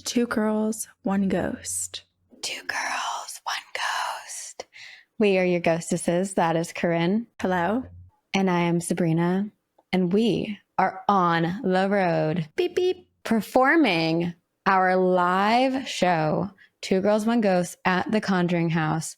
Two Girls, One Ghost. Two girls, one ghost. We are your ghostesses. That is Corinne. Hello. And I am Sabrina. And we are on the road. Beep, beep. Performing our live show, Two Girls, One Ghost at the Conjuring House.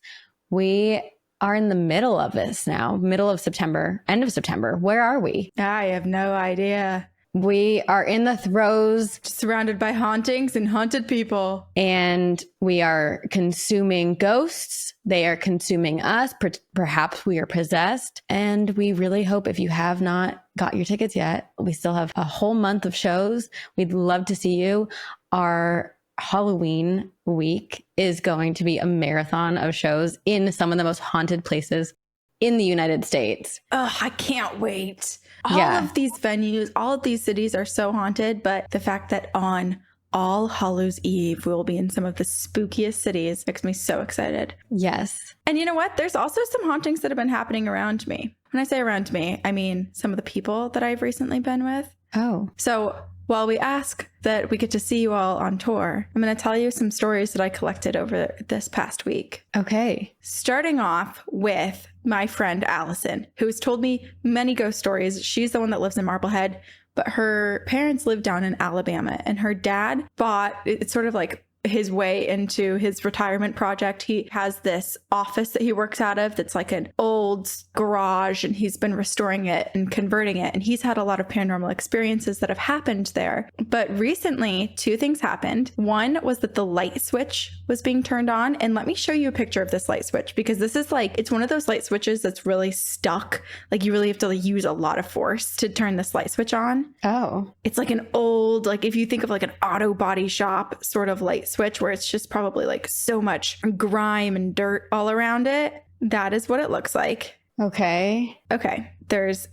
We are in the middle of this now, middle of September, end of September. Where are we? I have no idea. We are in the throes. Surrounded by hauntings and haunted people. And we are consuming ghosts. They are consuming us. Perhaps we are possessed. And we really hope if you have not got your tickets yet, we still have a whole month of shows. We'd love to see you. Our Halloween week is going to be a marathon of shows in some of the most haunted places in the United States. Oh, I can't wait. All of these venues, all of these cities are so haunted, but the fact that on All Hallows Eve we will be in some of the spookiest cities makes me so excited. Yes. And you know what? There's also some hauntings that have been happening around me. When I say around me, I mean some of the people that I've recently been with. Oh. So while we ask that we get to see you all on tour, I'm going to tell you some stories that I collected over this past week. Okay. Starting off with my friend Allison, who has told me many ghost stories. She's the one that lives in Marblehead, but her parents live down in Alabama, and her dad bought, it's sort of like his way into his retirement project. He has this office that he works out of that's like an old garage, and he's been restoring it and converting it. And he's had a lot of paranormal experiences that have happened there. But recently, two things happened. One was that the light switch was being turned on. And let me show you a picture of this light switch, because this is like, it's one of those light switches that's really stuck. Like you really have to use a lot of force to turn this light switch on. Oh. It's like an old, like if you think of like an auto body shop sort of light switch where it's just probably like so much grime and dirt all around it. That is what it looks like. Okay. Okay.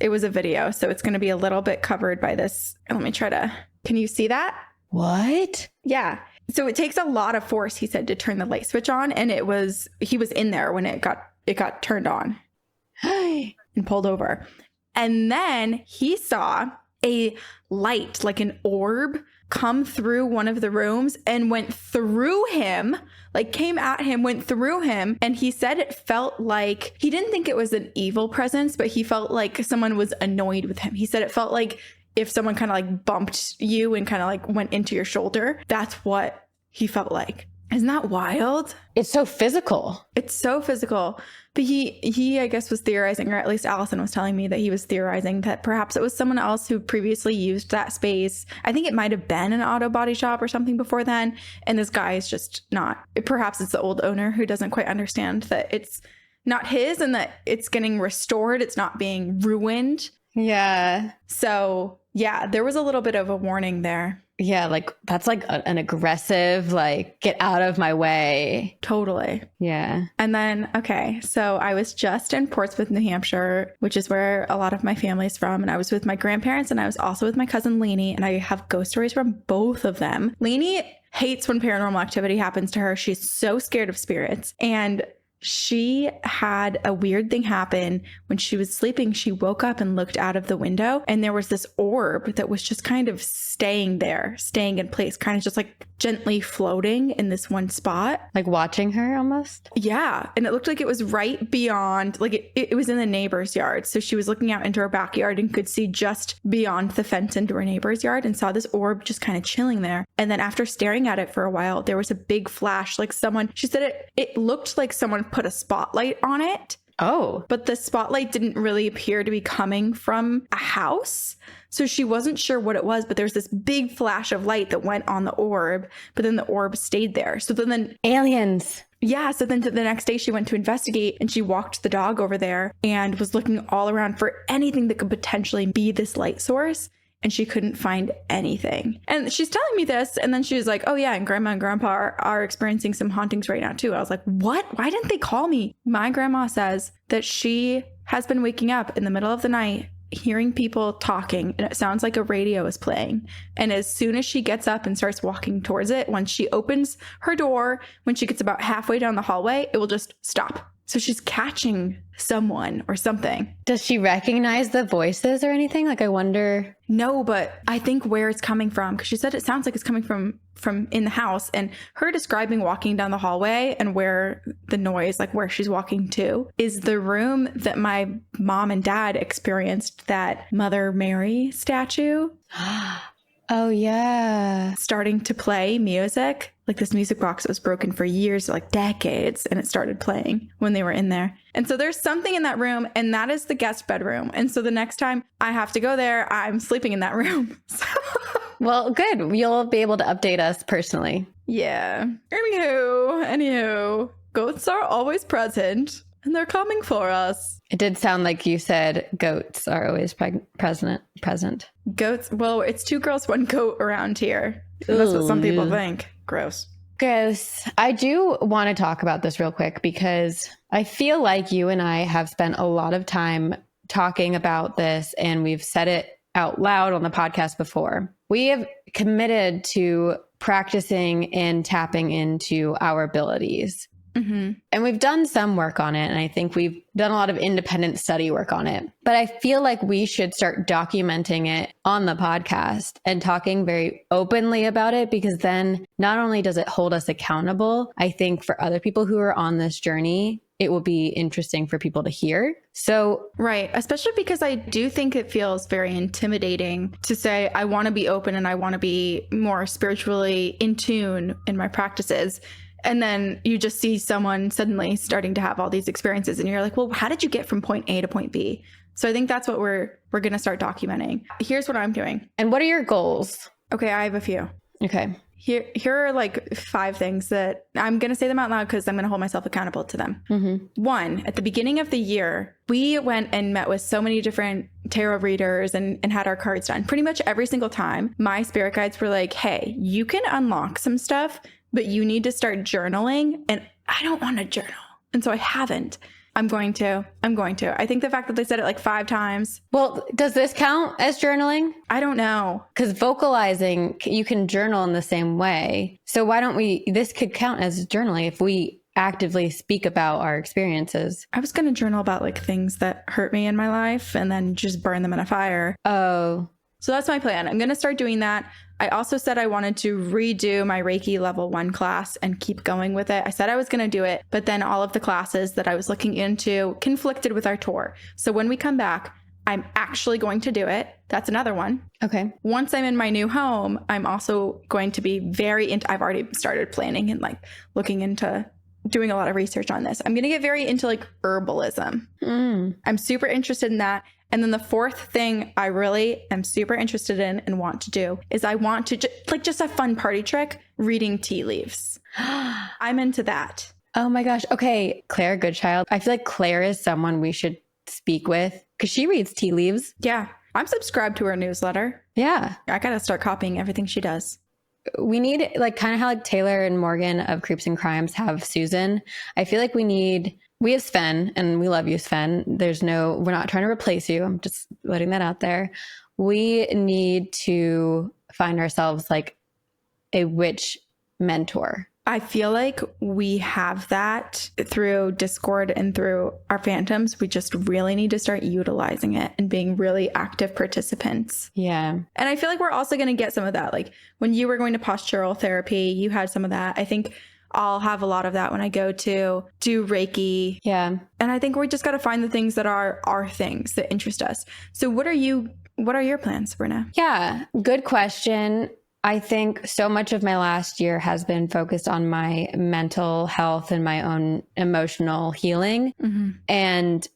It was a video, so it's going to be a little bit covered by this. Let me try to, can you see that? What? Yeah. So it takes a lot of force, he said, to turn the light switch on. And he was in there when it got turned on and pulled over. And then he saw a light, like an orb, come through one of the rooms and went through him, like came at him, went through him. And he said it felt like, he didn't think it was an evil presence, but he felt like someone was annoyed with him. He said it felt like if someone kind of like bumped you and kind of like went into your shoulder. That's what he felt like. Isn't that wild? It's so physical. It's so physical. But he, I guess, was theorizing, or at least Allison was telling me that he was theorizing that perhaps it was someone else who previously used that space. I think it might have been an auto body shop or something before then. And this guy is just not, perhaps it's the old owner who doesn't quite understand that it's not his and that it's getting restored. It's not being ruined. Yeah. So yeah, there was a little bit of a warning there. Yeah, like that's like an aggressive, like, get out of my way. Totally. Yeah. And then, okay, so I was just in Portsmouth, New Hampshire, which is where a lot of my family's from. And I was with my grandparents, and I was also with my cousin Lainey. And I have ghost stories from both of them. Lainey hates when paranormal activity happens to her. She's so scared of spirits. And she had a weird thing happen when she was sleeping. She woke up and looked out of the window, and there was this orb that was just kind of staying there, staying in place, kind of just like gently floating in this one spot. Like watching her almost? Yeah. And it looked like it was right beyond, like it was in the neighbor's yard. So she was looking out into her backyard and could see just beyond the fence into her neighbor's yard and saw this orb just kind of chilling there. And then after staring at it for a while, there was a big flash, like someone, she said it looked like someone put a spotlight on it. Oh. But the spotlight didn't really appear to be coming from a house. So she wasn't sure what it was, but there was this big flash of light that went on the orb, but then the orb stayed there. So then aliens. Yeah. So then the next day she went to investigate, and she walked the dog over there and was looking all around for anything that could potentially be this light source. And she couldn't find anything. And she's telling me this, and then she was like, oh yeah, and grandma and grandpa are experiencing some hauntings right now too. I was like, what? Why didn't they call me? My grandma says that she has been waking up in the middle of the night, hearing people talking, and it sounds like a radio is playing. And as soon as she gets up and starts walking towards it, when she opens her door, when she gets about halfway down the hallway, it will just stop. So she's catching someone or something. Does she recognize the voices or anything? Like, I wonder. No, but I think where it's coming from, because she said it sounds like it's coming from in the house, and her describing walking down the hallway and where the noise, like where she's walking to, is the room that my mom and dad experienced that Mother Mary statue. Oh, yeah. Starting to play music. Like this music box that was broken for years, like decades, and it started playing when they were in there. And so there's something in that room, and that is the guest bedroom. And so the next time I have to go there, I'm sleeping in that room. Well, good. You'll be able to update us personally. Yeah. Anywho, ghosts are always present, and they're coming for us. It did sound like you said goats are always present. Goats. Well, it's 2 girls, 1 goat around here. And that's what some people think. Gross. Gross. I do want to talk about this real quick because I feel like you and I have spent a lot of time talking about this, and we've said it out loud on the podcast before. We have committed to practicing and tapping into our abilities. Mm-hmm. And we've done some work on it. And I think we've done a lot of independent study work on it. But I feel like we should start documenting it on the podcast and talking very openly about it, because then not only does it hold us accountable, I think for other people who are on this journey, it will be interesting for people to hear. So, right. Especially because I do think it feels very intimidating to say, I want to be open and I want to be more spiritually in tune in my practices. And then you just see someone suddenly starting to have all these experiences, and you're like, well, how did you get from point A to point B? So I think that's what we're going to start documenting. Here's what I'm doing. And what are your goals? Okay, I have a few. Okay. Here are like 5 things that I'm going to say them out loud because I'm going to hold myself accountable to them. Mm-hmm. 1, at the beginning of the year, we went and met with so many different tarot readers and had our cards done. Pretty much every single time, my spirit guides were like, hey, you can unlock some stuff, but you need to start journaling. And I don't want to journal. And so I haven't. I'm going to. I think the fact that they said it like 5 times. Well, does this count as journaling? I don't know. Because vocalizing, you can journal in the same way. So why don't this could count as journaling if we actively speak about our experiences. I was going to journal about like things that hurt me in my life and then just burn them in a fire. Oh. So that's my plan. I'm going to start doing that. I also said I wanted to redo my Reiki level 1 class and keep going with it. I said I was going to do it, but then all of the classes that I was looking into conflicted with our tour. So when we come back, I'm actually going to do it. That's another one. Okay. Once I'm in my new home, I'm also going to be I've already started planning and like looking into doing a lot of research on this. I'm going to get very into like herbalism. I'm super interested in that. And then the 4th thing I really am super interested in and want to do is I want to just a fun party trick, reading tea leaves. I'm into that. Oh my gosh. Okay. Claire Goodchild. I feel like Claire is someone we should speak with because she reads tea leaves. Yeah. I'm subscribed to her newsletter. Yeah. I got to start copying everything she does. We need like kind of how like Taylor and Morgan of Creeps and Crimes have Susan. I feel like we have Sven, and we love you, Sven. We're not trying to replace you. I'm just letting that out there. We need to find ourselves like a witch mentor. I feel like we have that through Discord and through our phantoms. We just really need to start utilizing it and being really active participants. Yeah. And I feel like we're also going to get some of that. Like when you were going to postural therapy, you had some of that. I think I'll have a lot of that when I go to do Reiki. Yeah. And I think we just got to find the things that are our things that interest us. So what are your plans, Sabrina? Yeah. Good question. I think so much of my last year has been focused on my mental health and my own emotional healing and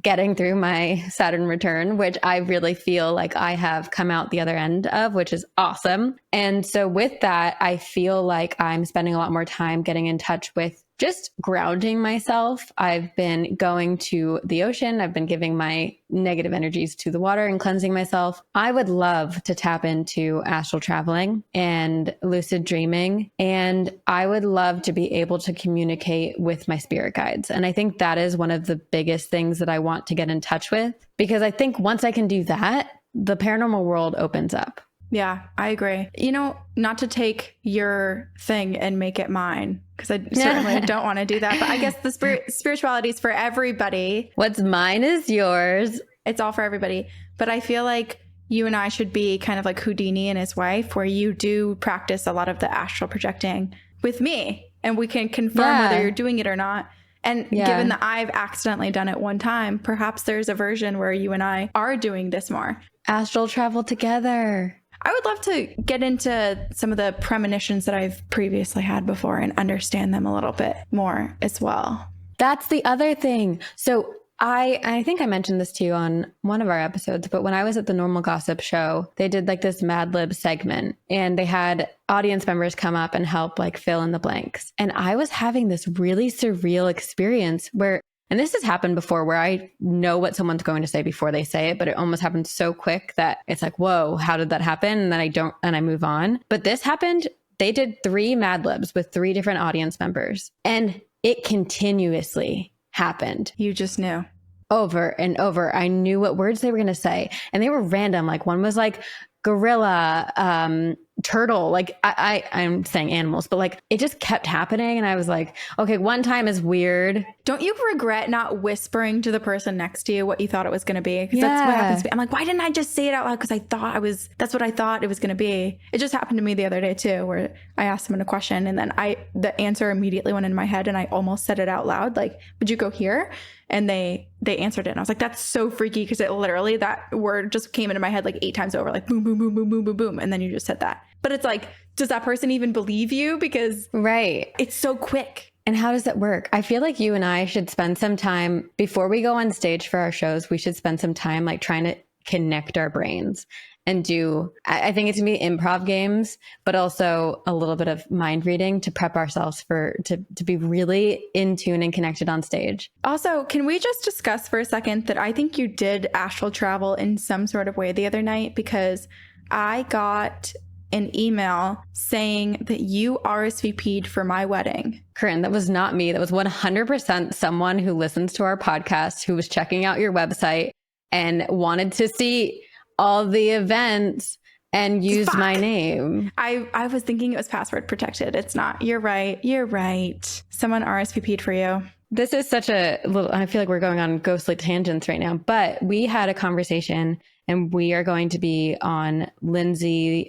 getting through my Saturn return, which I really feel like I have come out the other end of, which is awesome. And so with that, I feel like I'm spending a lot more time getting in touch with just grounding myself. I've been going to the ocean. I've been giving my negative energies to the water and cleansing myself. I would love to tap into astral traveling and lucid dreaming. And I would love to be able to communicate with my spirit guides. And I think that is one of the biggest things that I want to get in touch with, because I think once I can do that, the paranormal world opens up. Yeah, I agree. You know, not to take your thing and make it mine, because I certainly don't want to do that. But I guess the spirituality is for everybody. What's mine is yours. It's all for everybody. But I feel like you and I should be kind of like Houdini and his wife, where you do practice a lot of the astral projecting with me, and we can confirm whether you're doing it or not. And given that I've accidentally done it one time, perhaps there's a version where you and I are doing this more. Astral travel together. I would love to get into some of the premonitions that I've previously had before and understand them a little bit more as well. That's the other thing. So I think I mentioned this to you on one of our episodes, but when I was at the Normal Gossip show, they did like this Mad Lib segment, and they had audience members come up and help like fill in the blanks. And I was having this really surreal experience where, and this has happened before, where I know what someone's going to say before they say it, but it almost happens so quick that it's like, whoa, how did that happen? And then I move on. But this happened. They did 3 Mad Libs with 3 different audience members, and it continuously happened. You just knew. Over and over. I knew what words they were going to say, and they were random. Like one was like gorilla, turtle. Like I'm saying animals, but like it just kept happening. And I was like, okay, one time is weird. Don't you regret not whispering to the person next to you what you thought it was going to be? Because that's what happens to me. I'm like, why didn't I just say it out loud? Because that's what I thought it was going to be. It just happened to me the other day too, where I asked someone a question and then the answer immediately went in my head and I almost said it out loud. Like, would you go here? And they answered it. And I was like, that's so freaky, because it literally, that word just came into my head like 8 times over, like boom, boom, boom, boom, boom, boom, boom. And then you just said that. But it's like, does that person even believe you? Because it's so quick. And how does that work? I feel like you and I should spend some time before we go on stage for our shows. We should spend some time like trying to connect our brains and do, I think it's gonna be improv games, but also a little bit of mind reading to prep ourselves to be really in tune and connected on stage. Also, can we just discuss for a second that I think you did astral travel in some sort of way the other night, because I got an email saying that you RSVP'd for my wedding. Corinne, that was not me. That was 100% someone who listens to our podcast, who was checking out your website and wanted to see all the events and use my name. I was thinking it was password protected. It's not. You're right. Someone RSVP'd for you. This is such a little, I feel like we're going on ghostly tangents right now, but we had a conversation, and we are going to be on Lindsay's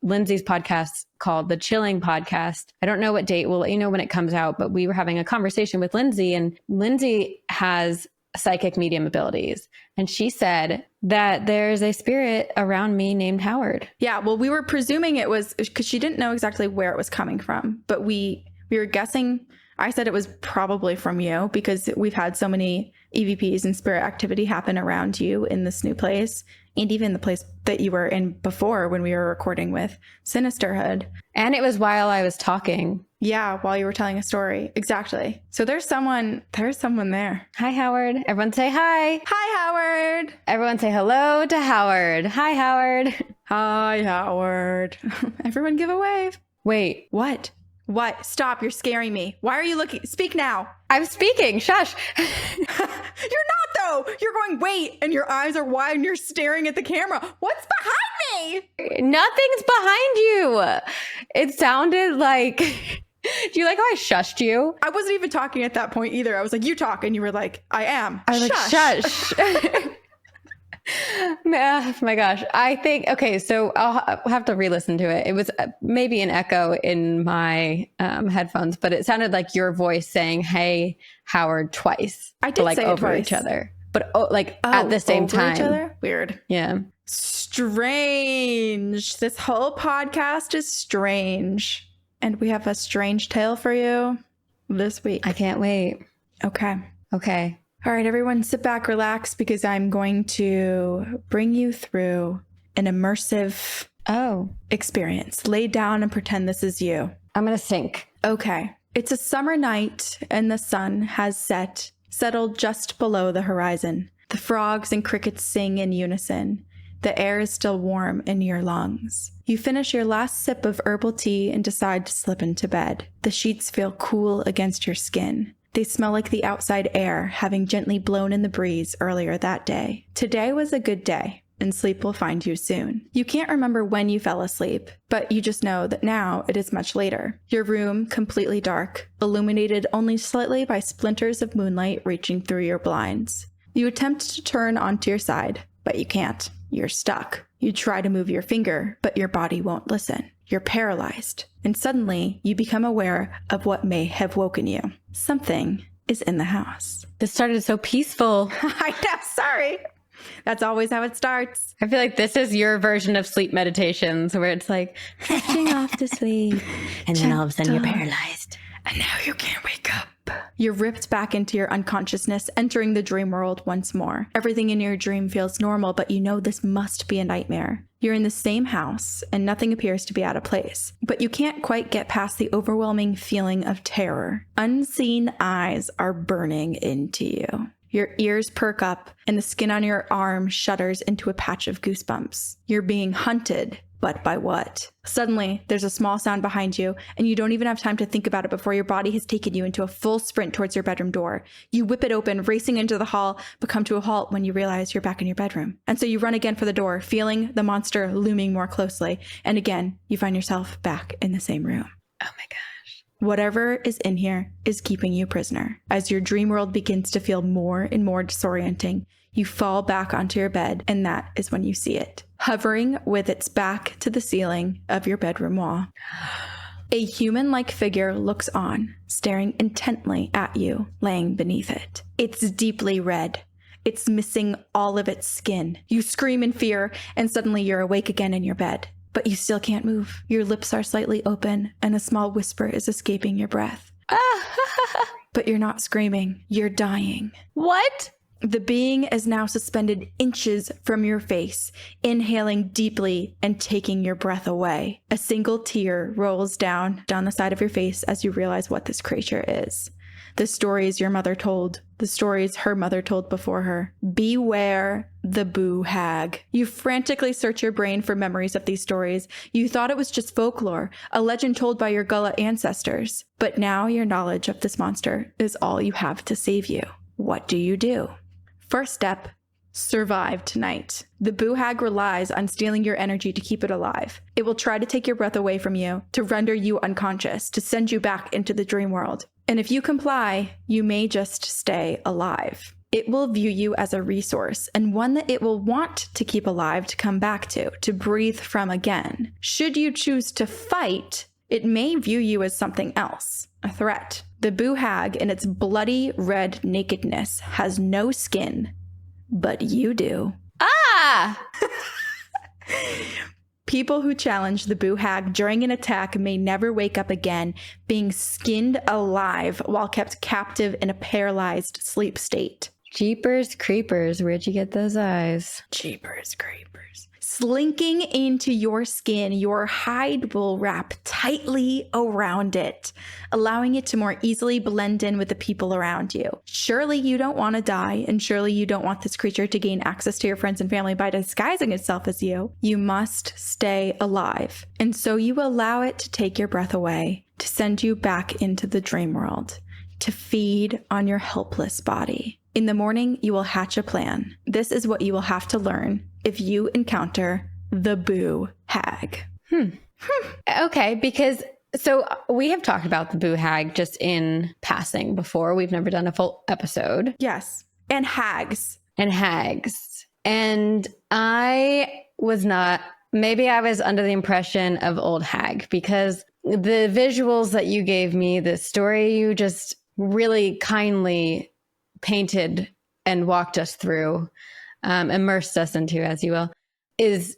podcast called The Chilling Podcast. I don't know what date. We'll let you know when it comes out, but we were having a conversation with Lindsay, and Lindsay has psychic medium abilities. And she said that there's a spirit around me named Howard. Yeah, well, we were presuming it was, because she didn't know exactly where it was coming from, but we were guessing. I said it was probably from you, because we've had so many EVPs and spirit activity happen around you in this new place, and even the place that you were in before when we were recording with Sinisterhood. And it was while I was talking. Yeah, while you were telling a story. Exactly. So there's someone there. Hi, Howard. Everyone say hi. Hi, Howard. Everyone say hello to Howard. Hi, Howard. Hi, Howard. Everyone give a wave. Wait. What? Stop. You're scaring me. Why are you looking? Speak now. I'm speaking. Shush. You're not, though. You're going, wait, and your eyes are wide and you're staring at the camera. What's behind me? Nothing's behind you. It sounded like... Do you like how I shushed you? I wasn't even talking at that point either. I was like, you talk. And you were like, I am. I was like, shush. Oh my gosh. I think, okay, so I'll have to re-listen to it. It was maybe an echo in my headphones, but it sounded like your voice saying, hey, Howard, twice. I did say over twice. each other, but at the same time. Each other? Weird. Yeah. Strange. This whole podcast is strange. And we have a strange tale for you this week. I can't wait. Okay. All right, everyone, sit back, relax, because I'm going to bring you through an immersive experience. Lay down and pretend this is you. I'm going to sink. Okay. It's a summer night and the sun has settled just below the horizon. The frogs and crickets sing in unison. The air is still warm in your lungs. You finish your last sip of herbal tea and decide to slip into bed. The sheets feel cool against your skin. They smell like the outside air, having gently blown in the breeze earlier that day. Today was a good day. and sleep will find you soon. You can't remember when you fell asleep, but you just know that now it is much later. Your room completely dark, illuminated only slightly by splinters of moonlight reaching through your blinds. You attempt to turn onto your side, but you can't. You're stuck. You try to move your finger, but your body won't listen. You're paralyzed, and suddenly you become aware of what may have woken you. Something is in the house. This started so peaceful. I know, sorry. That's always how it starts. I feel like this is your version of sleep meditations where it's like drifting off to sleep. And then all of a sudden you're paralyzed. And now you can't wake up. You're ripped back into your unconsciousness, entering the dream world once more. Everything in your dream feels normal, but you know this must be a nightmare. You're in the same house, and nothing appears to be out of place. But you can't quite get past the overwhelming feeling of terror. Unseen eyes are burning into you. Your ears perk up, and the skin on your arm shudders into a patch of goosebumps. You're being hunted. But by what? Suddenly, there's a small sound behind you, and you don't even have time to think about it before your body has taken you into a full sprint towards your bedroom door. You whip it open, racing into the hall, but come to a halt when you realize you're back in your bedroom. And so you run again for the door, feeling the monster looming more closely. And again, you find yourself back in the same room. Oh my gosh. Whatever is in here is keeping you prisoner. As your dream world begins to feel more and more disorienting, you fall back onto your bed, and that is when you see it. Hovering with its back to the ceiling of your bedroom wall. A human-like figure looks on, staring intently at you, laying beneath it. It's deeply red. It's missing all of its skin. You scream in fear, and suddenly you're awake again in your bed. But you still can't move. Your lips are slightly open, and a small whisper is escaping your breath. But you're not screaming. You're dying. What? The being is now suspended inches from your face, inhaling deeply and taking your breath away. A single tear rolls down the side of your face as you realize what this creature is. The stories your mother told, the stories her mother told before her. Beware the Boo Hag. You frantically search your brain for memories of these stories. You thought it was just folklore, a legend told by your Gullah ancestors. But now your knowledge of this monster is all you have to save you. What do? First step, survive tonight. The Boo Hag relies on stealing your energy to keep it alive. It will try to take your breath away from you, to render you unconscious, to send you back into the dream world. And if you comply, you may just stay alive. It will view you as a resource, and one that it will want to keep alive to come back to breathe from again. Should you choose to fight, it may view you as something else, a threat. The Boo Hag, in its bloody red nakedness, has no skin, but you do. Ah! People who challenge the Boo Hag during an attack may never wake up again, being skinned alive while kept captive in a paralyzed sleep state. Jeepers creepers, where'd you get those eyes? Jeepers creepers. Slinking into your skin, your hide will wrap tightly around it, allowing it to more easily blend in with the people around you. Surely you don't want to die, and surely you don't want this creature to gain access to your friends and family by disguising itself as you. You must stay alive, and so you allow it to take your breath away, to send you back into the dream world, to feed on your helpless body. In the morning, you will hatch a plan. This is what you will have to learn if you encounter the Boo Hag. Okay, because so we have talked about the Boo Hag just in passing before. We've never done a full episode. Yes. And hags. And hags. And I was not, maybe I was under the impression of old hag because the visuals that you gave me, the story you just really kindly painted and walked us through, immersed us into, as you will, is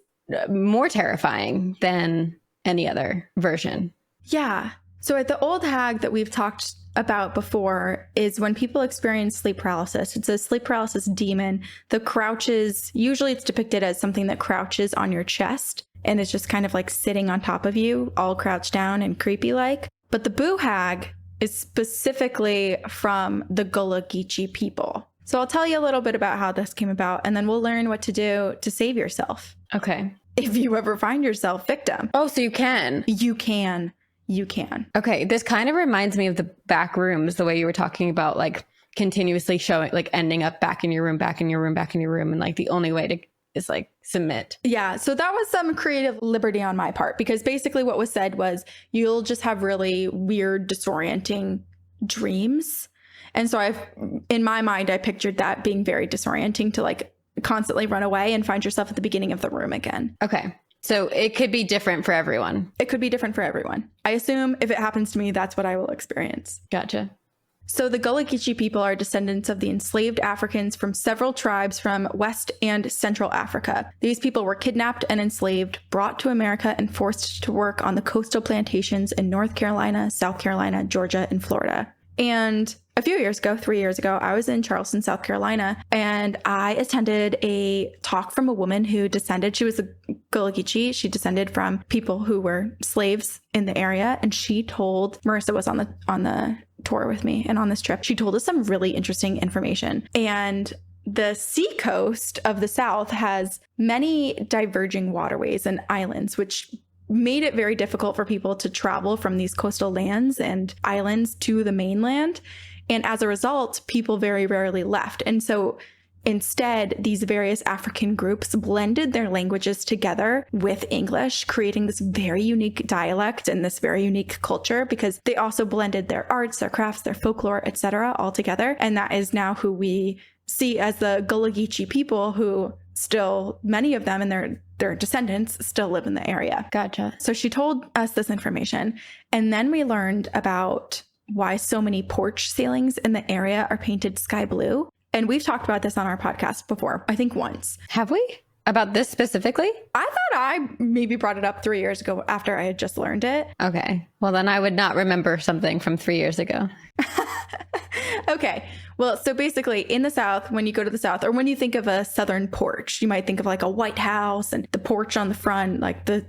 more terrifying than any other version. Yeah. So the old hag that we've talked about before is when people experience sleep paralysis. It's a sleep paralysis demon that crouches. Usually it's depicted as something that crouches on your chest and is just kind of like sitting on top of you, all crouched down and creepy like. But the Boo Hag is specifically from the Gullah people. So I'll tell you a little bit about how this came about, and then we'll learn what to do to save yourself. Okay. If you ever find yourself victim. Oh, so you can. You can. Okay. This kind of reminds me of the back rooms, the way you were talking about, like continuously showing, like ending up back in your room, and like the only way to is like submit. Yeah. So that was some creative liberty on my part, because basically what was said was you'll just have really weird, disorienting dreams. And so in my mind, I pictured that being very disorienting to like constantly run away and find yourself at the beginning of the room again. Okay. So it could be different for everyone. It could be different for everyone. I assume if it happens to me, that's what I will experience. Gotcha. So the Gullah people are descendants of the enslaved Africans from several tribes from West and Central Africa. These people were kidnapped and enslaved, brought to America, and forced to work on the coastal plantations in North Carolina, South Carolina, Georgia, and Florida. And a few years ago, 3 years ago, I was in Charleston, South Carolina, and I attended a talk from a woman who descended. She was a Gullah. She descended from people who were slaves in the area. And she told, Marissa was on the tour with me and on this trip, she told us some really interesting information. And the seacoast of the South has many diverging waterways and islands, which made it very difficult for people to travel from these coastal lands and islands to the mainland. And as a result, people very rarely left. And so instead, these various African groups blended their languages together with English, creating this very unique dialect and this very unique culture, because they also blended their arts, their crafts, their folklore, etc., all together. And that is now who we see as the Gullah people, who still, many of them and their descendants still live in the area. Gotcha. So she told us this information. And then we learned about why so many porch ceilings in the area are painted sky blue. And we've talked about this on our podcast before, I think once. Have we? About this specifically? I thought I maybe brought it up 3 years ago after I had just learned it. Okay. Well, then I would not remember something from 3 years ago. Okay. Well, so basically in the South, when you go to the South, or when you think of a Southern porch, you might think of like a white house and the porch on the front, like the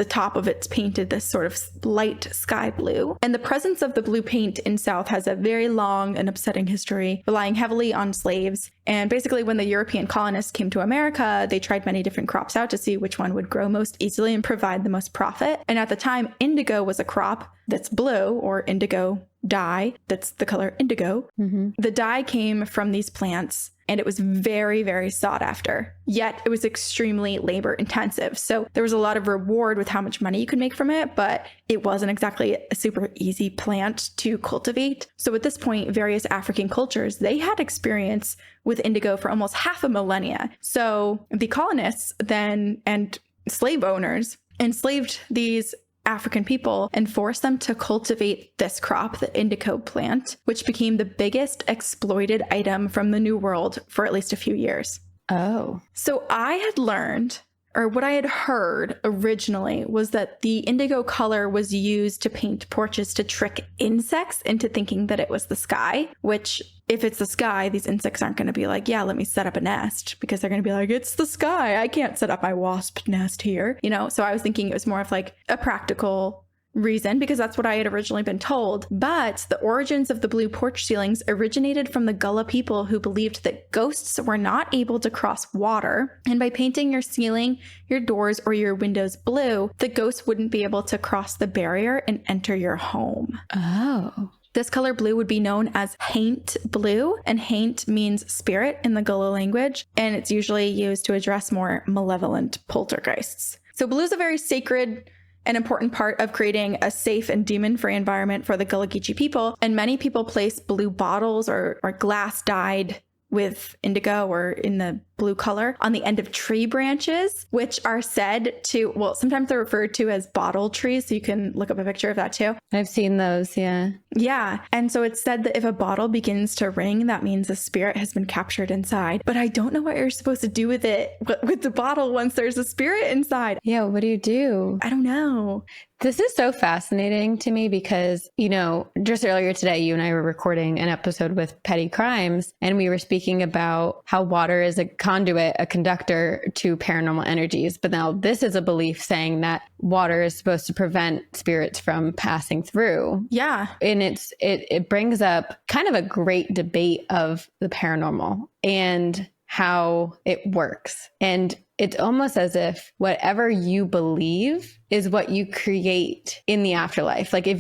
top of it's painted this sort of light sky blue. And the presence of the blue paint in South has a very long and upsetting history, relying heavily on slaves. And basically when the European colonists came to America, they tried many different crops out to see which one would grow most easily and provide the most profit. And at the time, indigo was a crop that's blue, or indigo dye, that's the color indigo. Mm-hmm. The dye came from these plants, and it was very, very sought after. Yet it was extremely labor intensive. So there was a lot of reward with how much money you could make from it, but it wasn't exactly a super easy plant to cultivate. So at this point, various African cultures, they had experience with indigo for almost half a millennia. So the colonists then, and slave owners, enslaved these African people and forced them to cultivate this crop, the indigo plant, which became the biggest exploited item from the New World for at least a few years. Oh. So I had learned, or what I had heard originally, was that the indigo color was used to paint porches to trick insects into thinking that it was the sky, which if it's the sky, these insects aren't going to be like, yeah, let me set up a nest, because they're going to be like, it's the sky. I can't set up my wasp nest here, you know? So I was thinking it was more of like a practical reason, because that's what I had originally been told. But the origins of the blue porch ceilings originated from the Gullah people, who believed that ghosts were not able to cross water. And by painting your ceiling, your doors, or your windows blue, the ghosts wouldn't be able to cross the barrier and enter your home. Oh. This color blue would be known as haint blue, and haint means spirit in the Gullah language, and it's usually used to address more malevolent poltergeists. So blue is a very sacred and important part of creating a safe and demon-free environment for the Gullah people, and many people place blue bottles or glass dyed with indigo or in the blue color on the end of tree branches, which are said to, well, sometimes they're referred to as bottle trees. So you can look up a picture of that too. I've seen those, yeah. Yeah. And so it's said that if a bottle begins to ring, that means a spirit has been captured inside. But I don't know what you're supposed to do with it, with the bottle once there's a spirit inside. Yeah, what do you do? I don't know. This is so fascinating to me because, you know, just earlier today, you and I were recording an episode with Petty Crimes, and we were speaking about how water is a conduit, a conductor to paranormal energies. But now this is a belief saying that water is supposed to prevent spirits from passing through. Yeah. And it brings up kind of a great debate of the paranormal and how it works. And it's almost as if whatever you believe is what you create in the afterlife. Like if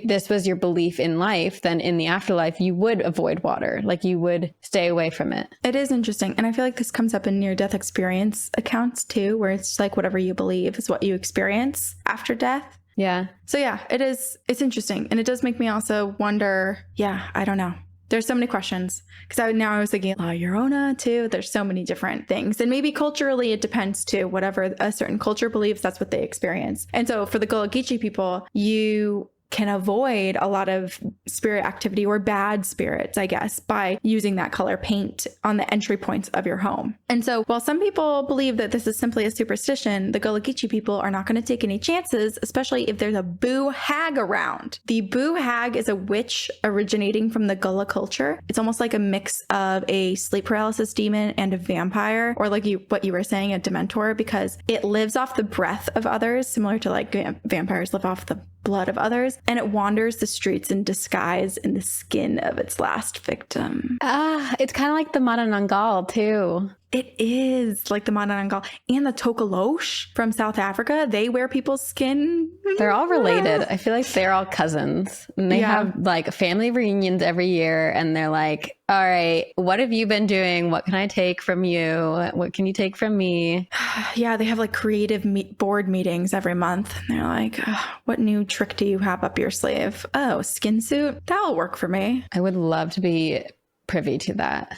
this was your belief in life, then in the afterlife, you would avoid water. Like you would stay away from it. It is interesting. And I feel like this comes up in near-death experience accounts too, where it's like whatever you believe is what you experience after death. Yeah. So yeah, it's interesting. And it does make me also wonder, I don't know. There's so many questions because I was thinking La Llorona too. There's so many different things. And maybe culturally it depends too. Whatever a certain culture believes, that's what they experience. And so for the Gullah Geechee people, you can avoid a lot of spirit activity or bad spirits, I guess, by using that color paint on the entry points of your home. And so while some people believe that this is simply a superstition, the Gullah Geechee people are not going to take any chances, especially if there's a Boo Hag around. The Boo Hag is a witch originating from the Gullah culture. It's almost like a mix of a sleep paralysis demon and a vampire, or like what you were saying, a dementor, because it lives off the breath of others, similar to like vampires live off the blood of others, and it wanders the streets in disguise in the skin of its last victim. It's kind of like the Manananggal too. It is like the Manananggal and the Tokolosh from South Africa. They wear people's skin. They're all related. I feel like they're all cousins. And they have like family reunions every year. And they're like, all right, what have you been doing? What can I take from you? What can you take from me? Yeah, they have like creative board meetings every month. And they're like, what new trick do you have up your sleeve? Oh, skin suit? That'll work for me. I would love to be privy to that.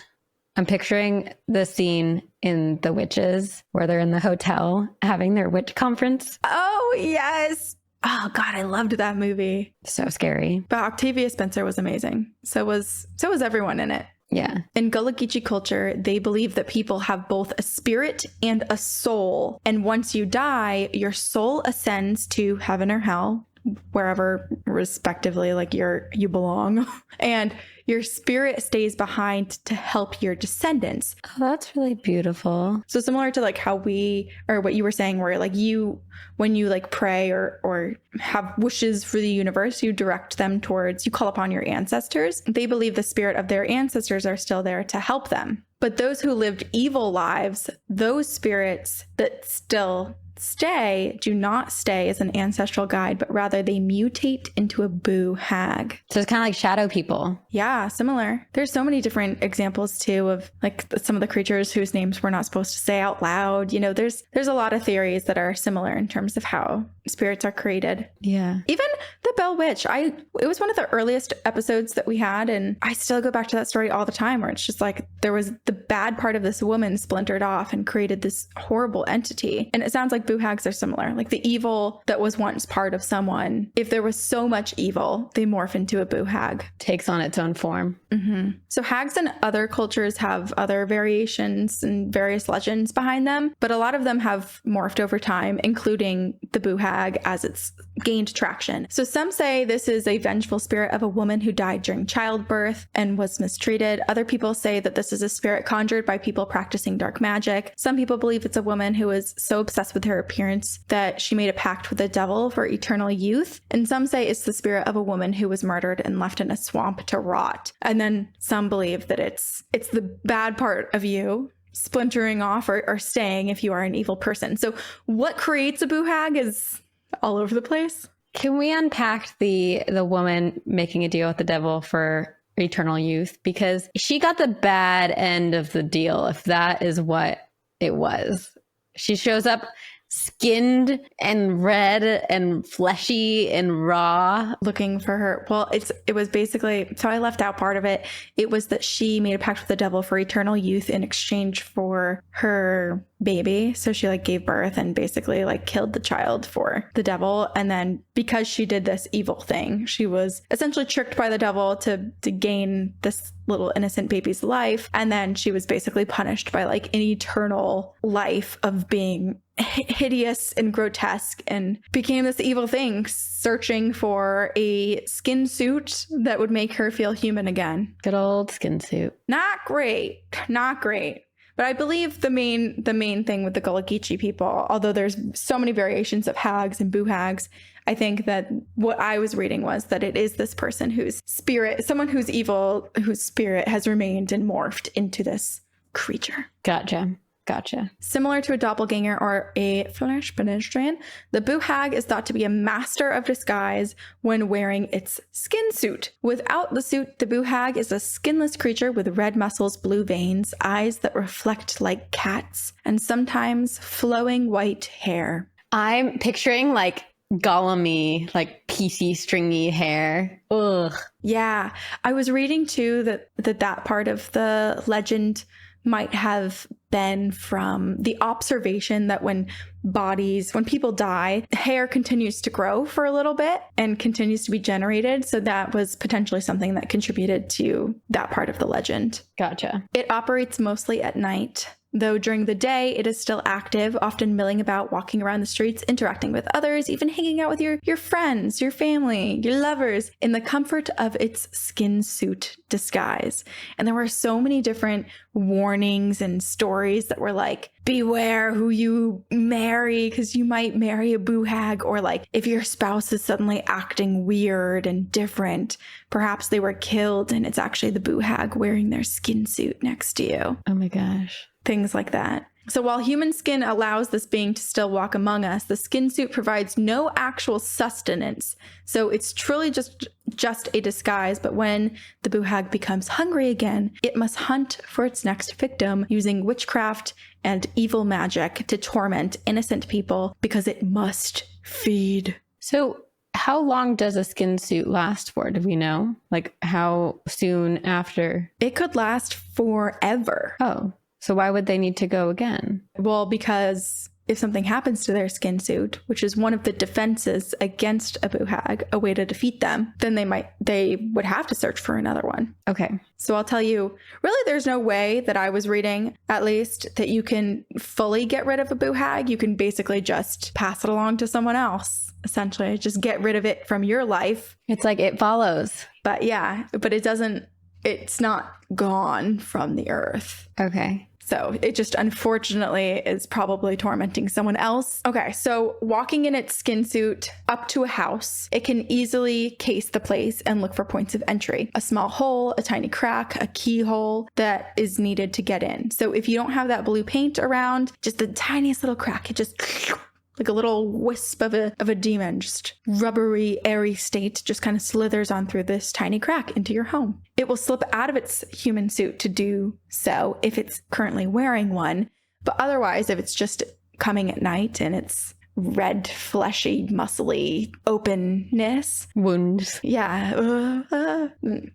I'm picturing the scene in The Witches where they're in the hotel having their witch conference. Oh, yes. Oh, God, I loved that movie. So scary. But Octavia Spencer was amazing. So was everyone in it. Yeah. In Gullah Geechee culture, they believe that people have both a spirit and a soul. And once you die, your soul ascends to heaven or hell, wherever respectively like you belong. And your spirit stays behind to help your descendants. Oh, that's really beautiful. So similar to like how what you were saying, where like when you like pray or have wishes for the universe, you call upon your ancestors. They believe the spirit of their ancestors are still there to help them. But those who lived evil lives, those spirits that still do not stay as an ancestral guide, but rather they mutate into a Boo Hag. So it's kind of like shadow people. Yeah, similar. There's so many different examples too of like some of the creatures whose names we're not supposed to say out loud. You know, there's a lot of theories that are similar in terms of how spirits are created. Yeah. Even the Bell Witch. It was one of the earliest episodes that we had, and I still go back to that story all the time, where it's just like there was the bad part of this woman splintered off and created this horrible entity. And it sounds like Boo Hags are similar. Like the evil that was once part of someone, if there was so much evil, they morph into a Boo Hag. Takes on its own form. Mm-hmm. So hags in other cultures have other variations and various legends behind them, but a lot of them have morphed over time, including the Boo Hag as it's gained traction. So some say this is a vengeful spirit of a woman who died during childbirth and was mistreated. Other people say that this is a spirit conjured by people practicing dark magic. Some people believe it's a woman who was so obsessed with her appearance that she made a pact with the devil for eternal youth. And some say it's the spirit of a woman who was murdered and left in a swamp to rot. And then some believe that it's the bad part of you splintering off or staying if you are an evil person. So what creates a Boo Hag is all over the place. Can we unpack the woman making a deal with the devil for eternal youth? Because she got the bad end of the deal, if that is what it was. She shows up skinned and red and fleshy and raw, looking for her. Well, it was basically, so I left out part of it. It was that she made a pact with the devil for eternal youth in exchange for her baby. So she like gave birth and basically like killed the child for the devil. And then because she did this evil thing, she was essentially tricked by the devil to gain this little innocent baby's life. And then she was basically punished by like an eternal life of being hideous and grotesque, and became this evil thing, searching for a skin suit that would make her feel human again. Good old skin suit. Not great. But I believe the main thing with the Gullah Geechee people, although there's so many variations of hags and Boo Hags, I think that what I was reading was that it is this person whose spirit, someone who's evil, whose spirit has remained and morphed into this creature. Gotcha. Gotcha. Similar to a doppelganger or a flesh pedestrian, the Boo Hag is thought to be a master of disguise when wearing its skin suit. Without the suit, the Boo Hag is a skinless creature with red muscles, blue veins, eyes that reflect like cats, and sometimes flowing white hair. I'm picturing like Gullah, like piecey, stringy hair. Ugh. Yeah, I was reading too that part of the legend might have been from the observation that when people die, hair continues to grow for a little bit and continues to be generated. So that was potentially something that contributed to that part of the legend. Gotcha. It operates mostly at night, though during the day it is still active, often milling about, walking around the streets, interacting with others, even hanging out with your friends, your family, your lovers, in the comfort of its skin suit disguise. And there were so many different warnings and stories that were like, beware who you marry because you might marry a Boo Hag, or like if your spouse is suddenly acting weird and different, perhaps they were killed and it's actually the Boo Hag wearing their skin suit next to you. Oh my gosh. Things like that. So while human skin allows this being to still walk among us, the skin suit provides no actual sustenance. So it's truly just a disguise. But when the Boo Hag becomes hungry again, it must hunt for its next victim using witchcraft and evil magic to torment innocent people because it must feed. So how long does a skin suit last for? Do we know? Like how soon after? It could last forever. Oh. So why would they need to go again? Well, because if something happens to their skin suit, which is one of the defenses against a Boo Hag, a way to defeat them, then they would have to search for another one. Okay. So I'll tell you, really there's no way that I was reading, at least, that you can fully get rid of a Boo Hag. You can basically just pass it along to someone else, essentially. Just get rid of it from your life. It's like it follows. But yeah, but it's not gone from the earth. Okay. So it just unfortunately is probably tormenting someone else. Okay, so walking in its skin suit up to a house, it can easily case the place and look for points of entry. A small hole, a tiny crack, a keyhole that is needed to get in. So if you don't have that blue paint around, just the tiniest little crack, it just like a little wisp of a demon, just rubbery, airy state, just kind of slithers on through this tiny crack into your home. It will slip out of its human suit to do so if it's currently wearing one. But otherwise, if it's just coming at night and it's red, fleshy, muscly openness. Wounds. Yeah.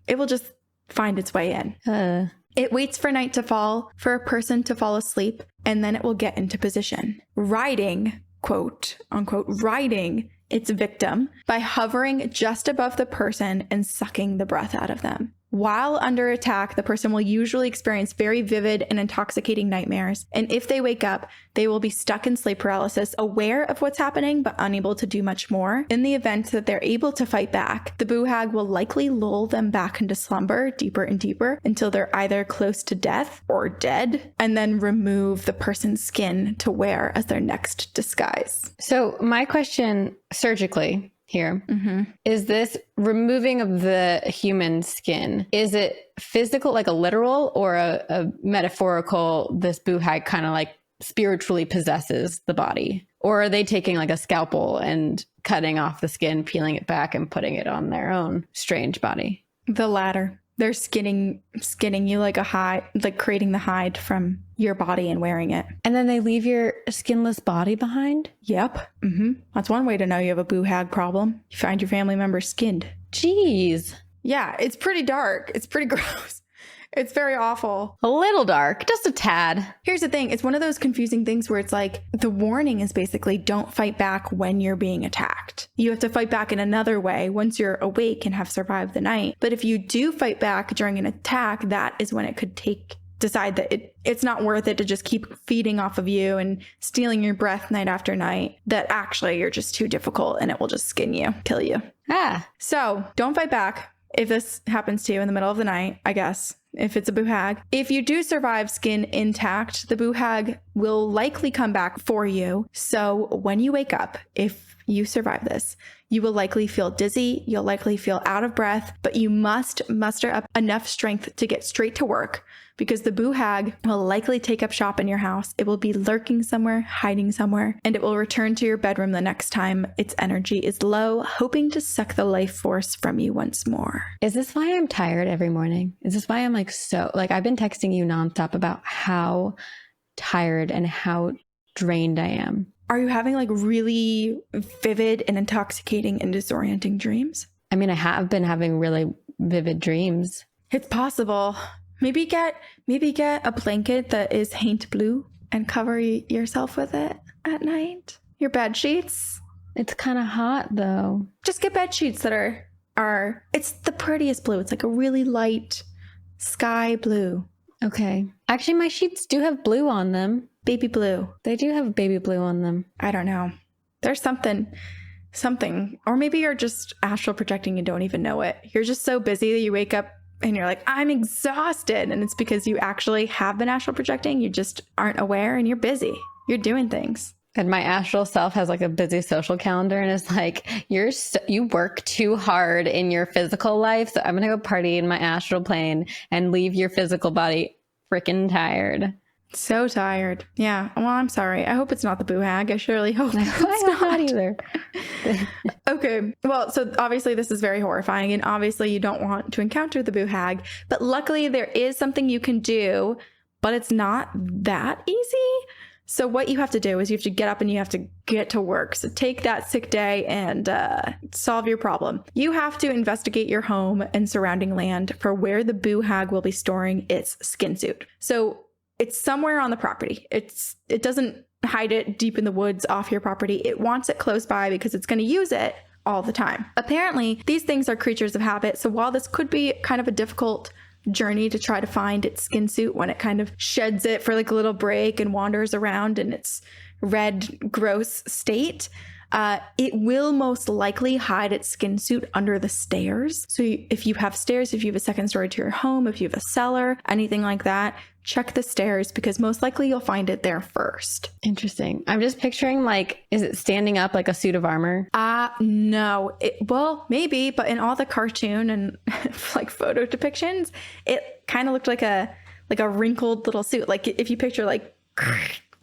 It will just find its way in. It waits for night to fall, for a person to fall asleep, and then it will get into position. Riding, quote unquote, riding its victim by hovering just above the person and sucking the breath out of them. While under attack, the person will usually experience very vivid and intoxicating nightmares. And if they wake up, they will be stuck in sleep paralysis, aware of what's happening, but unable to do much more. In the event that they're able to fight back, the Boo Hag will likely lull them back into slumber deeper and deeper until they're either close to death or dead, and then remove the person's skin to wear as their next disguise. So my question surgically here. Is this removing of the human skin? Is it physical, like a literal, or a metaphorical, this Boo Hag kind of like spiritually possesses the body? Or are they taking like a scalpel and cutting off the skin, peeling it back and putting it on their own strange body? The latter. They're skinning you like a hide, like creating the hide from your body and wearing it. And then they leave your skinless body behind? Yep. That's one way to know you have a Boo Hag problem. You find your family member skinned. Jeez. Yeah, it's pretty dark. It's pretty gross. It's very awful. A little dark, just a tad. Here's the thing. It's one of those confusing things where it's like the warning is basically don't fight back when you're being attacked. You have to fight back in another way once you're awake and have survived the night. But if you do fight back during an attack, that is when it could decide that it's not worth it to just keep feeding off of you and stealing your breath night after night, that actually you're just too difficult and it will just skin you, kill you. So don't fight back if this happens to you in the middle of the night, I guess. If it's a Boo Hag. If you do survive skin intact, the Boo Hag will likely come back for you. So when you wake up, if you survive this, You will likely feel dizzy. You'll likely feel out of breath, but you must muster up enough strength to get straight to work because the Boo Hag will likely take up shop in your house. It will be lurking somewhere, hiding somewhere, and it will return to your bedroom the next time its energy is low, hoping to suck the life force from you once more. Is this why I'm tired every morning? Is this why I'm like I've been texting you nonstop about how tired and how drained I am. Are you having like really vivid and intoxicating and disorienting dreams? I mean, I have been having really vivid dreams. It's possible. Maybe get a blanket that is haint blue and cover yourself with it at night. Your bed sheets. It's kind of hot though. Just get bed sheets that are it's the prettiest blue. It's like a really light sky blue. Okay. Actually, my sheets do have blue on them. Baby blue. They do have baby blue on them. I don't know. There's something. Or maybe you're just astral projecting and don't even know it. You're just so busy that you wake up and you're like, I'm exhausted. And it's because you actually have been astral projecting. You just aren't aware and you're busy. You're doing things. And my astral self has like a busy social calendar and it's like, you work too hard in your physical life. So I'm going to go party in my astral plane and leave your physical body freaking tired. So tired. Yeah. Well, I'm sorry. I hope it's not the Boo Hag. I surely hope it's not either. Okay. Well, so obviously this is very horrifying and obviously you don't want to encounter the Boo Hag, but luckily there is something you can do, but it's not that easy. So what you have to do is you have to get up and you have to get to work. So take that sick day and solve your problem. You have to investigate your home and surrounding land for where the Boo Hag will be storing its skin suit. So it's somewhere on the property. It doesn't hide it deep in the woods off your property. It wants it close by because it's going to use it all the time. Apparently, these things are creatures of habit. So while this could be kind of a difficult journey to try to find its skin suit when it kind of sheds it for like a little break and wanders around in its red, gross state, it will most likely hide its skin suit under the stairs. So if you have stairs, if you have a second story to your home, if you have a cellar, anything like that, check the stairs because most likely you'll find it there first. Interesting. I'm just picturing like, is it standing up like a suit of armor? No. Well, maybe, but in all the cartoon and like photo depictions, it kind of looked like a wrinkled little suit. Like if you picture like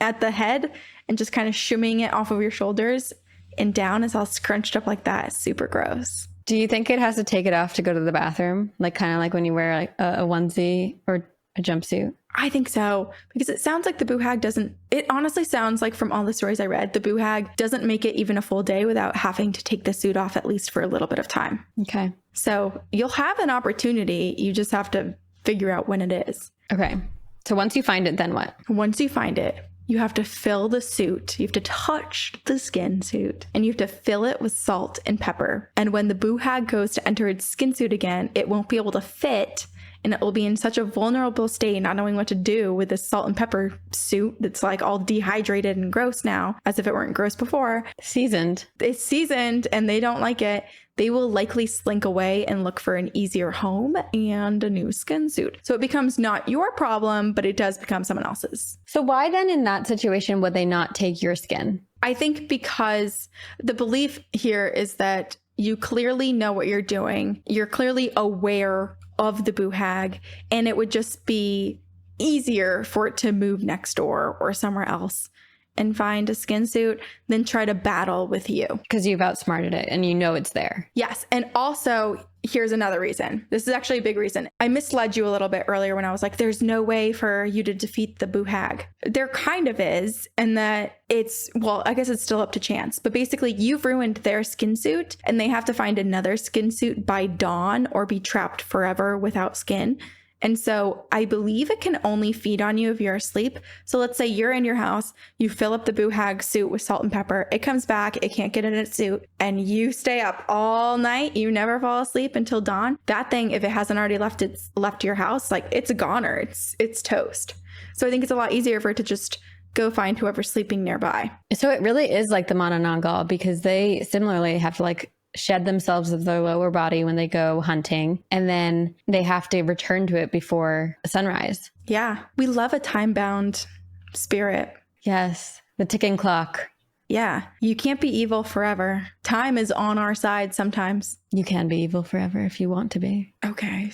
at the head and just kind of shimmying it off of your shoulders and down, it's all scrunched up like that. It's super gross. Do you think it has to take it off to go to the bathroom? Like kind of like when you wear like a onesie or a jumpsuit? I think so, because it sounds like the Boo Hag it honestly sounds like from all the stories I read, the Boo Hag doesn't make it even a full day without having to take the suit off at least for a little bit of time. Okay. So you'll have an opportunity. You just have to figure out when it is. Okay. So once you find it, then what? Once you find it, you have to fill the suit. You have to touch the skin suit and you have to fill it with salt and pepper. And when the Boo Hag goes to enter its skin suit again, it won't be able to fit. And it will be in such a vulnerable state, not knowing what to do with this salt and pepper suit that's like all dehydrated and gross now, as if it weren't gross before. Seasoned. It's seasoned and they don't like it. They will likely slink away and look for an easier home and a new skin suit. So it becomes not your problem, but it does become someone else's. So why then in that situation would they not take your skin? I think because the belief here is that you clearly know what you're doing. You're clearly aware of the Boo Hag, and it would just be easier for it to move next door or somewhere else and find a skin suit than try to battle with you. Because you've outsmarted it and you know it's there. Yes. And also, here's another reason. This is actually a big reason. I misled you a little bit earlier when I was like, there's no way for you to defeat the Boo Hag. There kind of is, and that I guess it's still up to chance. But basically, you've ruined their skin suit, and they have to find another skin suit by dawn or be trapped forever without skin. And so I believe it can only feed on you if you're asleep. So let's say you're in your house, you fill up the Boo Hag suit with salt and pepper. It comes back, it can't get in its suit, and you stay up all night. You never fall asleep until dawn. That thing, if it hasn't already left your house, like it's a goner. It's toast. So I think it's a lot easier for it to just go find whoever's sleeping nearby. So it really is like the Manananggal, because they similarly have to like shed themselves of their lower body when they go hunting, and then they have to return to it before sunrise. Yeah. We love a time-bound spirit. Yes. The ticking clock. Yeah, you can't be evil forever. Time is on our side sometimes. You can be evil forever if you want to be. Okay.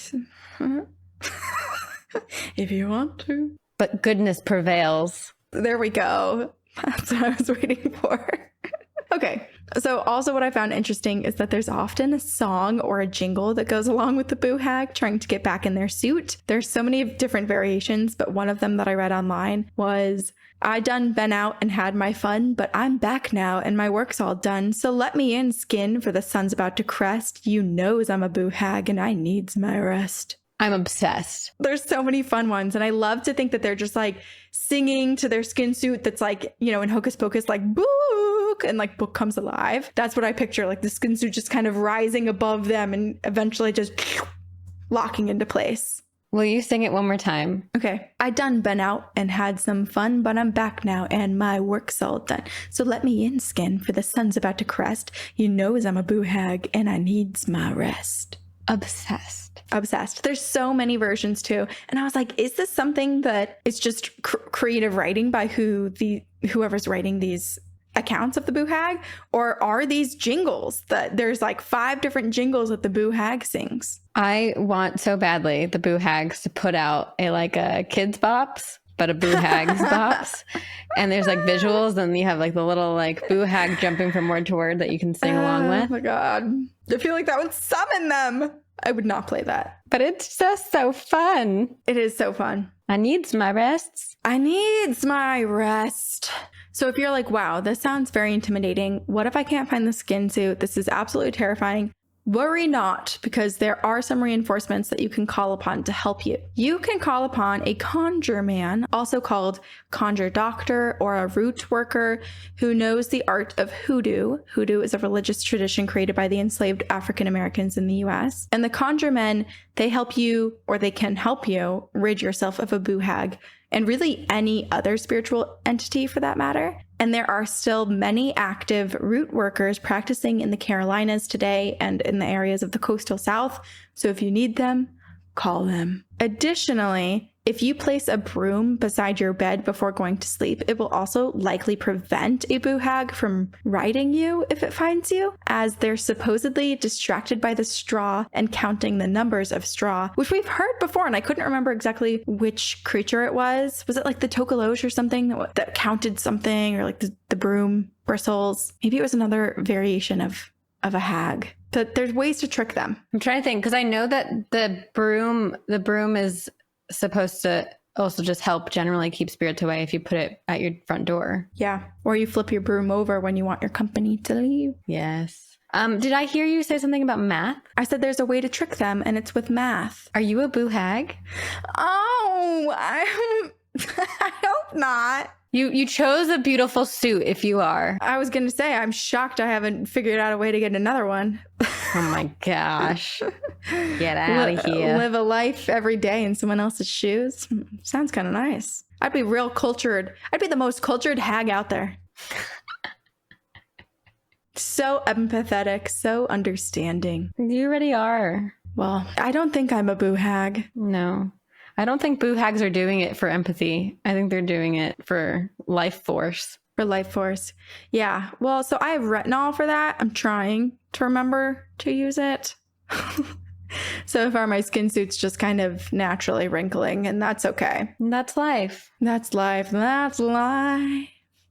If you want to. But goodness prevails. There we go. That's what I was waiting for. Okay. So also what I found interesting is that there's often a song or a jingle that goes along with the Boo Hag trying to get back in their suit. There's so many different variations, but one of them that I read online was, I done been out and had my fun, but I'm back now and my work's all done. So let me in, skin, for the sun's about to crest. You knows I'm a Boo Hag and I needs my rest. I'm obsessed. There's so many fun ones. And I love to think that they're just like singing to their skin suit that's like, you know, in Hocus Pocus, like book, and like book comes alive. That's what I picture, like the skin suit just kind of rising above them and eventually just locking into place. Will you sing it one more time? Okay. I done been out and had some fun, but I'm back now and my work's all done. So let me in, skin, for the sun's about to crest. You knows I'm a Boo Hag and I needs my rest. Obsessed. There's so many versions too. And I was like, is this something that is just creative writing by whoever's writing these accounts of the Boo Hag? Or are these jingles that there's like 5 different jingles that the Boo Hag sings? I want so badly the Boo Hags to put out a kids bops, but a Boo Hags bops. And there's like visuals, and you have like the little like Boo Hag jumping from word to word that you can sing along with. Oh my God. I feel like that would summon them. I would not play that. But it's just so fun. It is so fun. I needs my rests. I needs my rest. So if you're like, wow, this sounds very intimidating. What if I can't find the skin suit? This is absolutely terrifying. Worry not, because there are some reinforcements that you can call upon to help you. You can call upon a conjure man, also called conjure doctor or a root worker, who knows the art of hoodoo. Hoodoo is a religious tradition created by the enslaved African Americans in the US. And the conjure men, they help you, or they can help you, rid yourself of a Boo Hag, and really any other spiritual entity for that matter. And there are still many active root workers practicing in the Carolinas today and in the areas of the coastal South. So if you need them, call them. Additionally, if you place a broom beside your bed before going to sleep, it will also likely prevent a Boo Hag from riding you if it finds you, as they're supposedly distracted by the straw and counting the numbers of straw, which we've heard before, and I couldn't remember exactly which creature it was. Was it like the Tokolosh or something that counted something, or like the broom bristles? Maybe it was another variation of a hag. But there's ways to trick them. I'm trying to think, because I know that the broom is supposed to also just help generally keep spirits away if you put it at your front door. Yeah. Or you flip your broom over when you want your company to leave. Yes. Did I hear you say something about math? I said there's a way to trick them, and it's with math. Are you a Boo Hag? Oh, I hope not. You chose a beautiful suit if you are. I was going to say, I'm shocked I haven't figured out a way to get another one. Oh my gosh. Get out of here. Live a life every day in someone else's shoes. Sounds kind of nice. I'd be real cultured. I'd be the most cultured hag out there. So empathetic, so understanding. You already are. Well, I don't think I'm a Boo Hag. No. I don't think Boo Hags are doing it for empathy. I think they're doing it for life force. For life force. Yeah. Well, so I have retinol for that. I'm trying to remember to use it. So far, my skin suit's just kind of naturally wrinkling, and that's okay. That's life. That's life. That's life.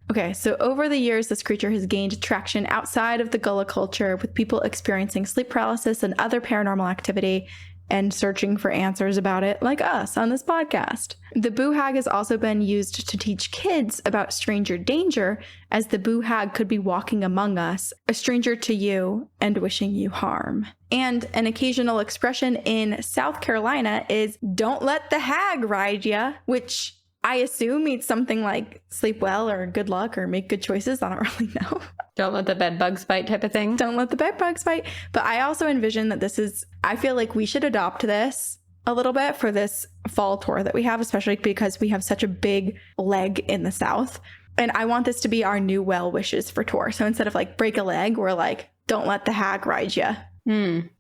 Okay, so over the years, this creature has gained traction outside of the Gullah culture, with people experiencing sleep paralysis and other paranormal activity and searching for answers about it, like us on this podcast. The Boo Hag has also been used to teach kids about stranger danger, as the Boo Hag could be walking among us, a stranger to you, and wishing you harm. And an occasional expression in South Carolina is, "Don't let the hag ride ya," which I assume means something like sleep well or good luck or make good choices. I don't really know. Don't let the bed bugs bite type of thing. Don't let the bed bugs bite. But I also envision that I feel like we should adopt this a little bit for this fall tour that we have, especially because we have such a big leg in the South. And I want this to be our new well wishes for tour. So instead of like break a leg, we're like, don't let the hag ride ya.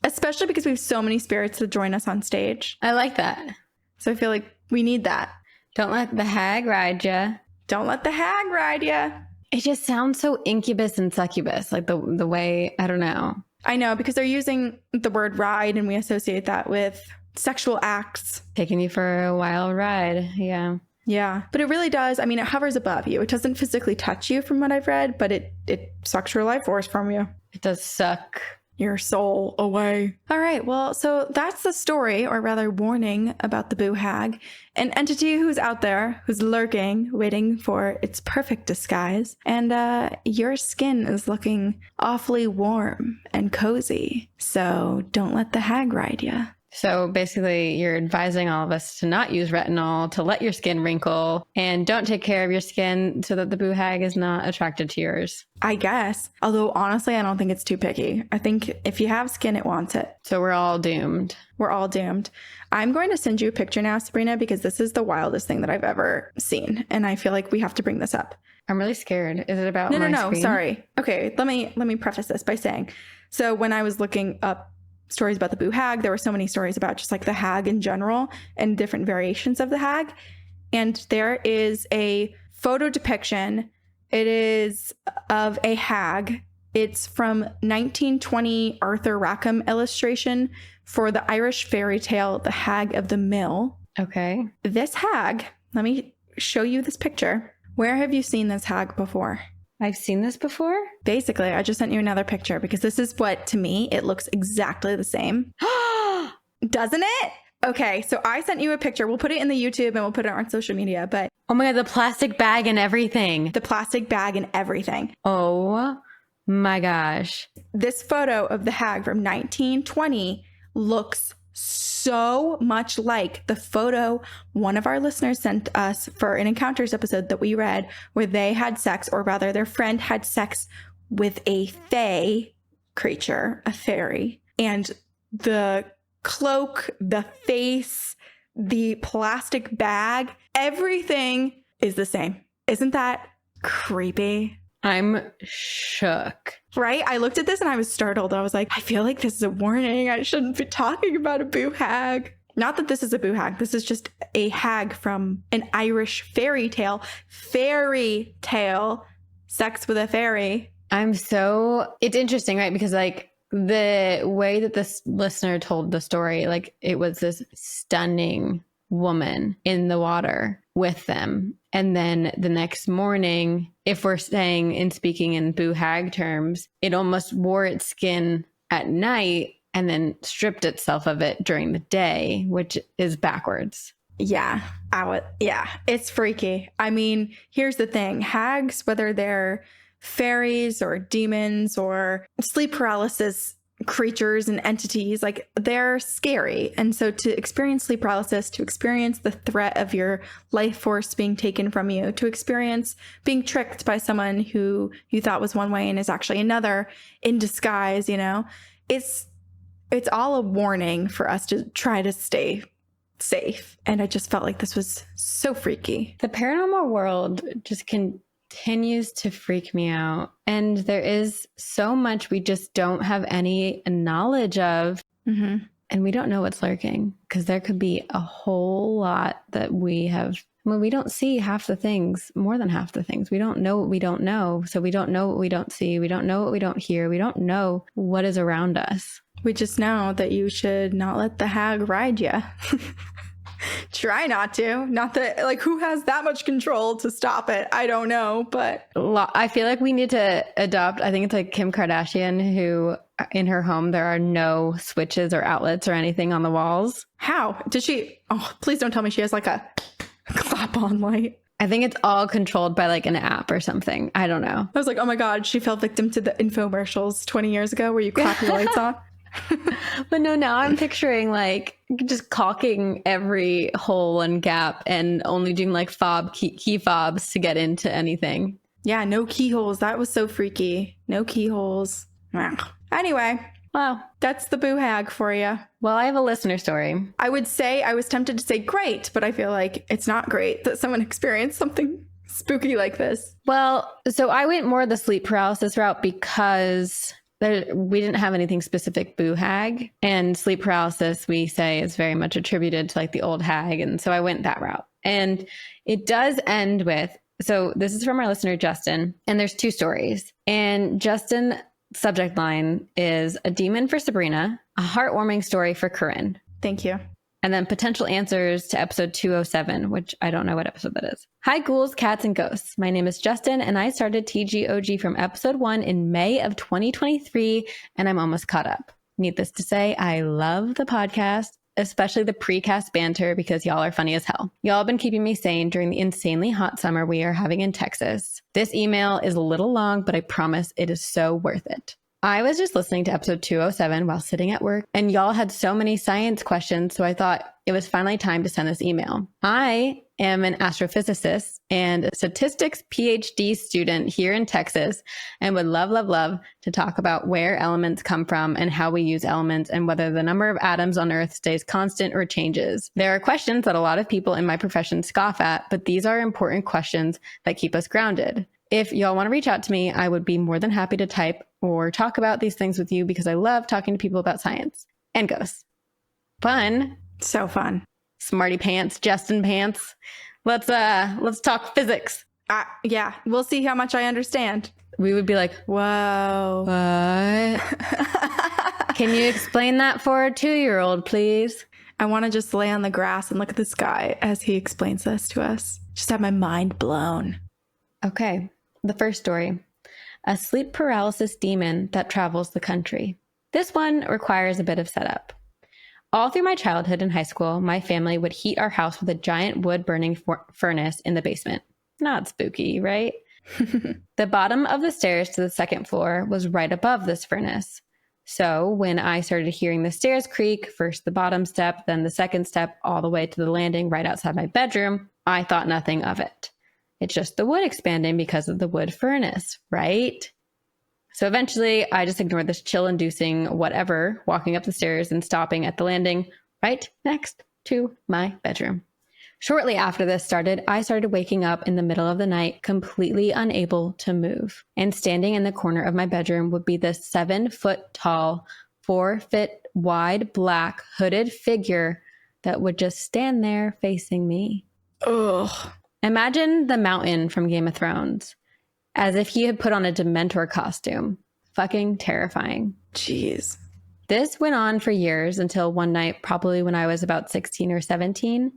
Especially because we have so many spirits to join us on stage. I like that. So I feel like we need that. Don't let the hag ride ya. Don't let the hag ride ya. It just sounds so incubus and succubus, like the way, I don't know. I know, because they're using the word ride and we associate that with sexual acts. Taking you for a wild ride. Yeah. Yeah. But it really does. I mean, it hovers above you. It doesn't physically touch you from what I've read, but it sucks your life force from you. It does suck your soul away. All right. Well, so that's the story, or rather warning, about the Boo Hag, an entity who's out there, who's lurking, waiting for its perfect disguise. And your skin is looking awfully warm and cozy. So don't let the hag ride you. So basically, you're advising all of us to not use retinol, to let your skin wrinkle, and don't take care of your skin so that the Boo Hag is not attracted to yours. I guess. Although, honestly, I don't think it's too picky. I think if you have skin, it wants it. So we're all doomed. We're all doomed. I'm going to send you a picture now, Sabrina, because this is the wildest thing that I've ever seen. And I feel like we have to bring this up. I'm really scared. Is it about No, screen? Sorry. Okay, let me preface this by saying, so when I was looking up stories about the Boo Hag, there were so many stories about just like the hag in general and different variations of the hag. And there is a photo depiction. It is of a hag. It's from 1920 Arthur Rackham illustration for the Irish fairy tale, The Hag of the Mill. Okay. This hag, let me show you this picture. Where have you seen this hag before? I've seen this before. Basically, I just sent you another picture because this is what, to me, it looks exactly the same. Doesn't it? Okay, so I sent you a picture. We'll put it in the YouTube and we'll put it on social media. But oh my God, the plastic bag and everything. The plastic bag and everything. Oh my gosh. This photo of the hag from 1920 looks so much like the photo one of our listeners sent us for an Encounters episode that we read, where they had sex, or rather their friend had sex with a fae creature, a fairy. And the cloak, the face, the plastic bag, everything is the same. Isn't that creepy? I'm shook. Right? I looked at this and I was startled. I was like, I feel like this is a warning. I shouldn't be talking about a Boo Hag. Not that this is a Boo Hag. This is just a hag from an Irish fairy tale. Fairy tale. Sex with a fairy. It's interesting, right? Because like the way that this listener told the story, like it was this stunning woman in the water with them. And then the next morning, if we're saying and speaking in Boo Hag terms, it almost wore its skin at night and then stripped itself of it during the day, which is backwards. Yeah, it's freaky. I mean, here's the thing. Hags, whether they're fairies or demons or sleep paralysis creatures and entities, like they're scary. And so to experience sleep paralysis, to experience the threat of your life force being taken from you, to experience being tricked by someone who you thought was one way and is actually another in disguise, you know, it's all a warning for us to try to stay safe. And I just felt like this was so freaky. The paranormal world just continues to freak me out. And there is so much we just don't have any knowledge of. Mm-hmm. And we don't know what's lurking, because there could be a whole lot that we have. Well, we don't see half the things, more than half the things. We don't know what we don't know. So we don't know what we don't see. We don't know what we don't hear. We don't know what is around us. We just know that you should not let the hag ride you. Try not to. Not that, like, who has that much control to stop it? I don't know, but I feel like we need to adopt, I think it's like Kim Kardashian, who in her home, there are no switches or outlets or anything on the walls. How? Did she? Oh, please don't tell me she has like a clap on light. I think it's all controlled by like an app or something. I don't know. I was like, oh my God, she fell victim to the infomercials 20 years ago where you clap your lights on. But no, now I'm picturing like just caulking every hole and gap and only doing like key fobs to get into anything. Yeah, no keyholes. That was so freaky. No keyholes. Wow. Anyway. Wow. That's the Boo Hag for you. Well, I have a listener story. I would say, I was tempted to say great, but I feel like it's not great that someone experienced something spooky like this. Well, so I went more the sleep paralysis route because we didn't have anything specific Boo Hag, and sleep paralysis, we say, is very much attributed to like the old hag. And so I went that route. And it does end with So this is from our listener, Justin, and there's 2 stories. And Justin subject line is a demon for Sabrina, a heartwarming story for Corinne. Thank you. And then potential answers to episode 207, which I don't know what episode that is. Hi, ghouls, cats, and ghosts. My name is Justin, and I started TGOG from episode 1 in May of 2023, and I'm almost caught up. Needless to say, I love the podcast, especially the precast banter, because y'all are funny as hell. Y'all have been keeping me sane during the insanely hot summer we are having in Texas. This email is a little long, but I promise it is so worth it. I was just listening to episode 207 while sitting at work, and y'all had so many science questions, so I thought it was finally time to send this email. I am an astrophysicist and a statistics PhD student here in Texas, and would love to talk about where elements come from and how we use elements and whether the number of atoms on Earth stays constant or changes. There are questions that a lot of people in my profession scoff at, but these are important questions that keep us grounded. If y'all want to reach out to me, I would be more than happy to type or talk about these things with you because I love talking to people about science and ghosts. Fun. So fun. Smarty pants, Justin pants. Let's talk physics. Yeah, we'll see how much I understand. We would be like, whoa. What? Can you explain that for a 2-year-old, please? I want to just lay on the grass and look at the sky as he explains this to us. Just have my mind blown. Okay, the first story. A sleep paralysis demon that travels the country. This one requires a bit of setup. All through my childhood and high school, my family would heat our house with a giant wood-burning furnace in the basement. Not spooky, right? The bottom of the stairs to the second floor was right above this furnace. So when I started hearing the stairs creak, first the bottom step, then the second step, all the way to the landing right outside my bedroom, I thought nothing of it. It's just the wood expanding because of the wood furnace, right? So eventually, I just ignored this chill-inducing whatever, walking up the stairs and stopping at the landing right next to my bedroom. Shortly after this started, I started waking up in the middle of the night, completely unable to move. And standing in the corner of my bedroom would be this 7-foot-tall, 4-foot-wide black hooded figure that would just stand there facing me. Ugh. Imagine the Mountain from Game of Thrones, as if he had put on a Dementor costume. Fucking terrifying. Jeez. This went on for years until one night, probably when I was about 16 or 17,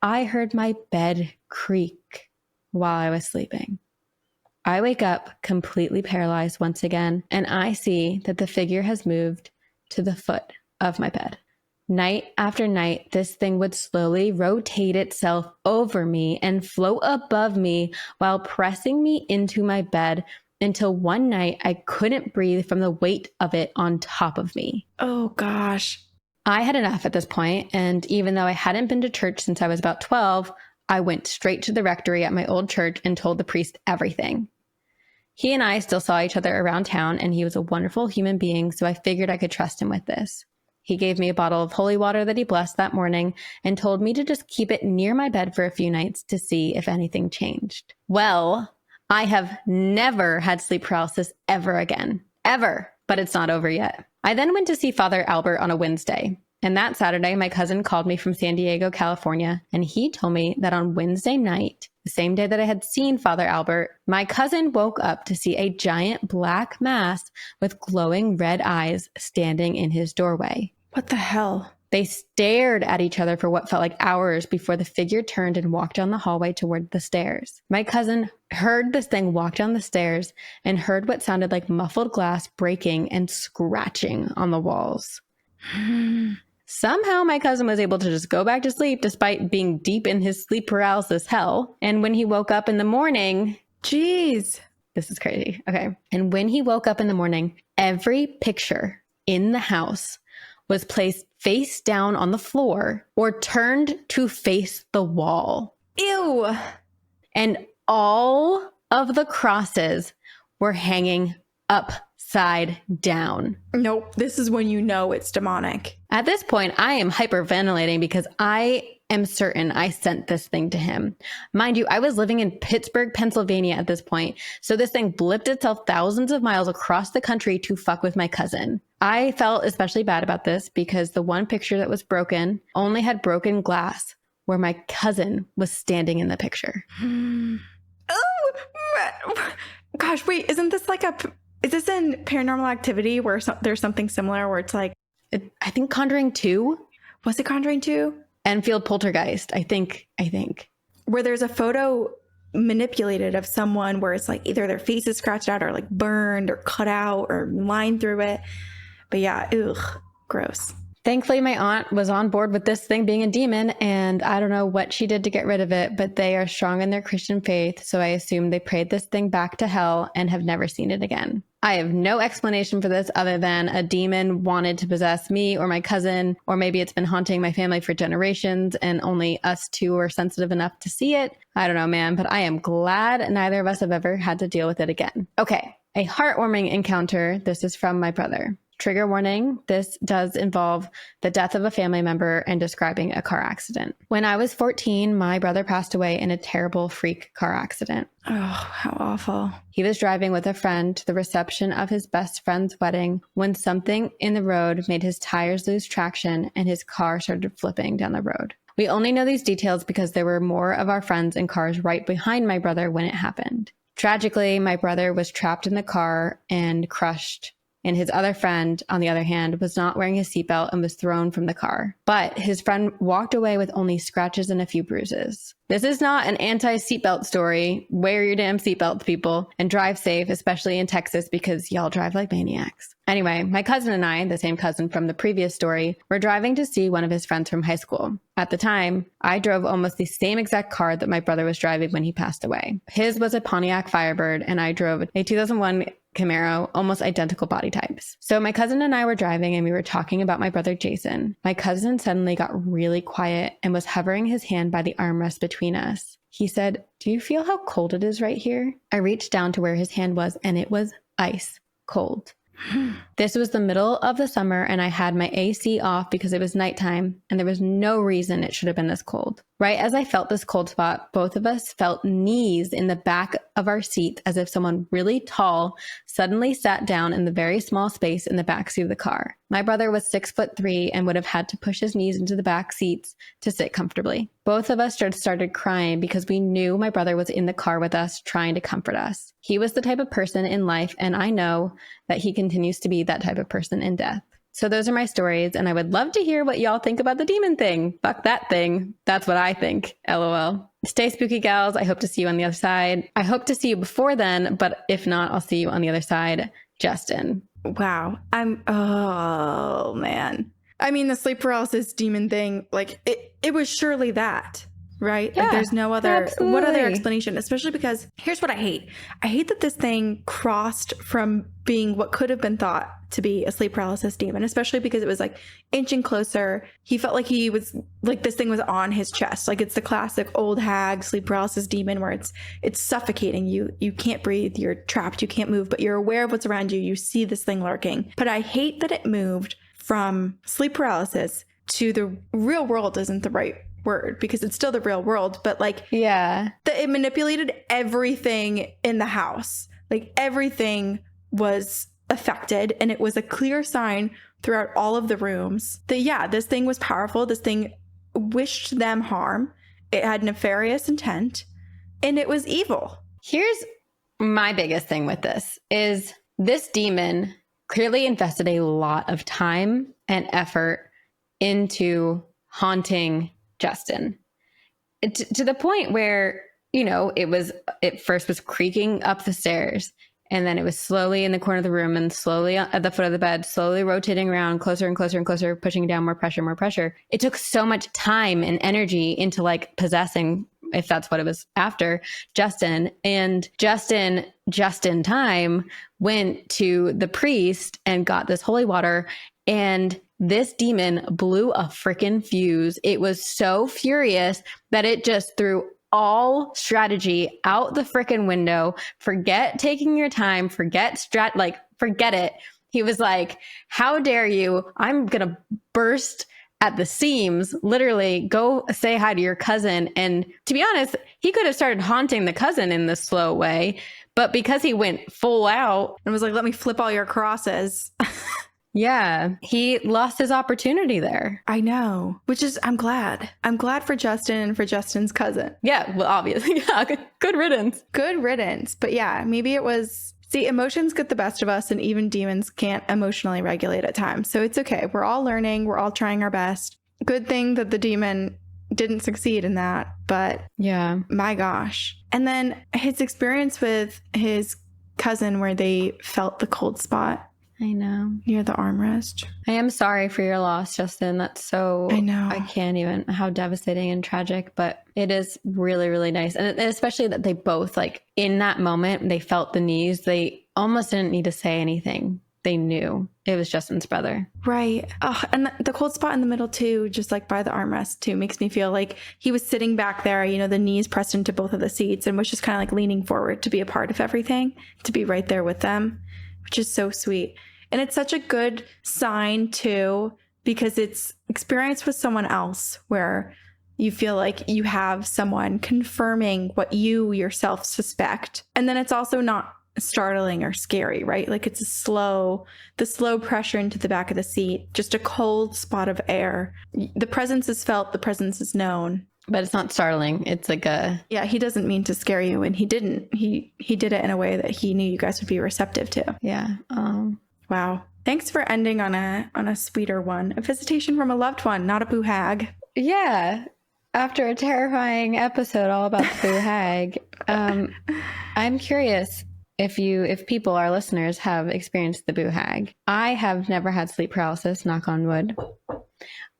I heard my bed creak while I was sleeping. I wake up completely paralyzed once again, and I see that the figure has moved to the foot of my bed. Night after night, this thing would slowly rotate itself over me and float above me while pressing me into my bed until one night I couldn't breathe from the weight of it on top of me. Oh, gosh. I had enough at this point, and even though I hadn't been to church since I was about 12, I went straight to the rectory at my old church and told the priest everything. He and I still saw each other around town, and he was a wonderful human being, so I figured I could trust him with this. He gave me a bottle of holy water that he blessed that morning and told me to just keep it near my bed for a few nights to see if anything changed. Well, I have never had sleep paralysis ever again. Ever. But it's not over yet. I then went to see Father Albert on a Wednesday. And that Saturday, my cousin called me from San Diego, California, and he told me that on Wednesday night, the same day that I had seen Father Albert, my cousin woke up to see a giant black mass with glowing red eyes standing in his doorway. What the hell? They stared at each other for what felt like hours before the figure turned and walked down the hallway toward the stairs. My cousin heard this thing walk down the stairs and heard what sounded like muffled glass breaking and scratching on the walls. Somehow my cousin was able to just go back to sleep despite being deep in his sleep paralysis hell. And when he woke up in the morning... Jeez. This is crazy. Okay. And when he woke up in the morning, every picture in the house was placed face down on the floor or turned to face the wall. Ew. And all of the crosses were hanging upside down. Nope. This is when you know it's demonic. At this point, I am hyperventilating because I am certain I sent this thing to him. Mind you, I was living in Pittsburgh, Pennsylvania at this point, so this thing blipped itself thousands of miles across the country to fuck with my cousin. I felt especially bad about this because the one picture that was broken only had broken glass where my cousin was standing in the picture. What? Gosh, wait, isn't this like is this in Paranormal Activity where there's something similar where it's like, I think Conjuring 2? was it Conjuring 2? Enfield Poltergeist, I think. Where there's a photo manipulated of someone where it's like either their face is scratched out or like burned or cut out or lined through it. But yeah, ugh, gross. Thankfully, my aunt was on board with this thing being a demon, and I don't know what she did to get rid of it, but they are strong in their Christian faith, so I assume they prayed this thing back to hell and have never seen it again. I have no explanation for this other than a demon wanted to possess me or my cousin, or maybe it's been haunting my family for generations and only us two are sensitive enough to see it. I don't know, man, but I am glad neither of us have ever had to deal with it again. Okay, a heartwarming encounter. This is from my brother. Trigger warning, this does involve the death of a family member and describing a car accident. When I was 14, my brother passed away in a terrible freak car accident. Oh, how awful. He was driving with a friend to the reception of his best friend's wedding when something in the road made his tires lose traction and his car started flipping down the road. We only know these details because there were more of our friends in cars right behind my brother when it happened. Tragically, my brother was trapped in the car and crushed, and his other friend, on the other hand, was not wearing his seatbelt and was thrown from the car. But his friend walked away with only scratches and a few bruises. This is not an anti-seatbelt story. Wear your damn seatbelts, people, and drive safe, especially in Texas, because y'all drive like maniacs. Anyway, my cousin and I, the same cousin from the previous story, were driving to see one of his friends from high school. At the time, I drove almost the same exact car that my brother was driving when he passed away. His was a Pontiac Firebird, and I drove a 2001 Camaro, almost identical body types. So my cousin and I were driving and we were talking about my brother Jason. My cousin suddenly got really quiet and was hovering his hand by the armrest between us. He said, "Do you feel how cold it is right here?" I reached down to where his hand was and it was ice cold. This was the middle of the summer and I had my AC off because it was nighttime and there was no reason it should have been this cold. Right as I felt this cold spot, both of us felt knees in the back of our seats as if someone really tall suddenly sat down in the very small space in the backseat of the car. My brother was 6'3" and would have had to push his knees into the back seats to sit comfortably. Both of us just started crying because we knew my brother was in the car with us trying to comfort us. He was the type of person in life, and I know that he continues to be that type of person in death. So those are my stories, and I would love to hear what y'all think about the demon thing. Fuck that thing. That's what I think. LOL. Stay spooky, gals. I hope to see you on the other side. I hope to see you before then, but if not, I'll see you on the other side. Justin. Wow. Oh, man. I mean, the sleep paralysis demon thing, like, it was surely that, right? Yeah, like, there's no other, absolutely. what other explanation? Especially because here's what I hate. I hate that this thing crossed from being what could have been thought to be a sleep paralysis demon, especially because it was like inching closer. He felt like he was like this thing was on his chest. Like it's the classic old hag sleep paralysis demon where it's suffocating you. You can't breathe. You're trapped. You can't move, but you're aware of what's around you. You see this thing lurking. But I hate that it moved from sleep paralysis to the real world isn't the right word because it's still the real world, but like, yeah, it manipulated everything in the house. Like everything was affected, and it was a clear sign throughout all of the rooms that, yeah, this thing was powerful. This thing wished them harm. It had nefarious intent, and it was evil. Here's my biggest thing with this is this demon clearly invested a lot of time and effort into haunting Justin to the point where, you know, it first was creaking up the stairs. And then it was slowly in the corner of the room and slowly at the foot of the bed, slowly rotating around closer and closer and closer, pushing down more pressure, more pressure. It took so much time and energy into like possessing, if that's what it was after, Justin. And Justin, just in time, went to the priest and got this holy water. And this demon blew a freaking fuse. It was so furious that it just threw all strategy out the frickin' window. Forget taking your time. Forget forget it. He was like, how dare you? I'm going to burst at the seams. Literally go say hi to your cousin. And to be honest, he could have started haunting the cousin in this slow way. But because he went full out and was like, let me flip all your crosses. Yeah, he lost his opportunity there. I know, which is, I'm glad. I'm glad for Justin and for Justin's cousin. Yeah, well, obviously, yeah, good riddance. Good riddance. But yeah, maybe it was, see, emotions get the best of us, and even demons can't emotionally regulate at times. So it's okay. We're all learning. We're all trying our best. Good thing that the demon didn't succeed in that, but yeah, my gosh. And then his experience with his cousin where they felt the cold spot. I know. Near the armrest. I am sorry for your loss, Justin. That's so, I know. I can't even, how devastating and tragic, but it is really, really nice. And especially that they both, like, in that moment, they felt the knees. They almost didn't need to say anything. They knew it was Justin's brother. Right. Oh, and the cold spot in the middle too, just like by the armrest too, makes me feel like he was sitting back there, you know, the knees pressed into both of the seats, and was just kind of like leaning forward to be a part of everything, to be right there with them, which is so sweet. And it's such a good sign too, because it's experience with someone else where you feel like you have someone confirming what you yourself suspect. And then it's also not startling or scary, right? Like it's the slow pressure into the back of the seat, just a cold spot of air. The presence is felt, the presence is known. But it's not startling. It's like yeah, he doesn't mean to scare you, and he didn't. He did it in a way that he knew you guys would be receptive to. Yeah. Wow. Thanks for ending on a sweeter one. A visitation from a loved one, not a Boo Hag. Yeah. After a terrifying episode all about the Boo Hag, I'm curious if people, our listeners, have experienced the Boo Hag. I have never had sleep paralysis, knock on wood.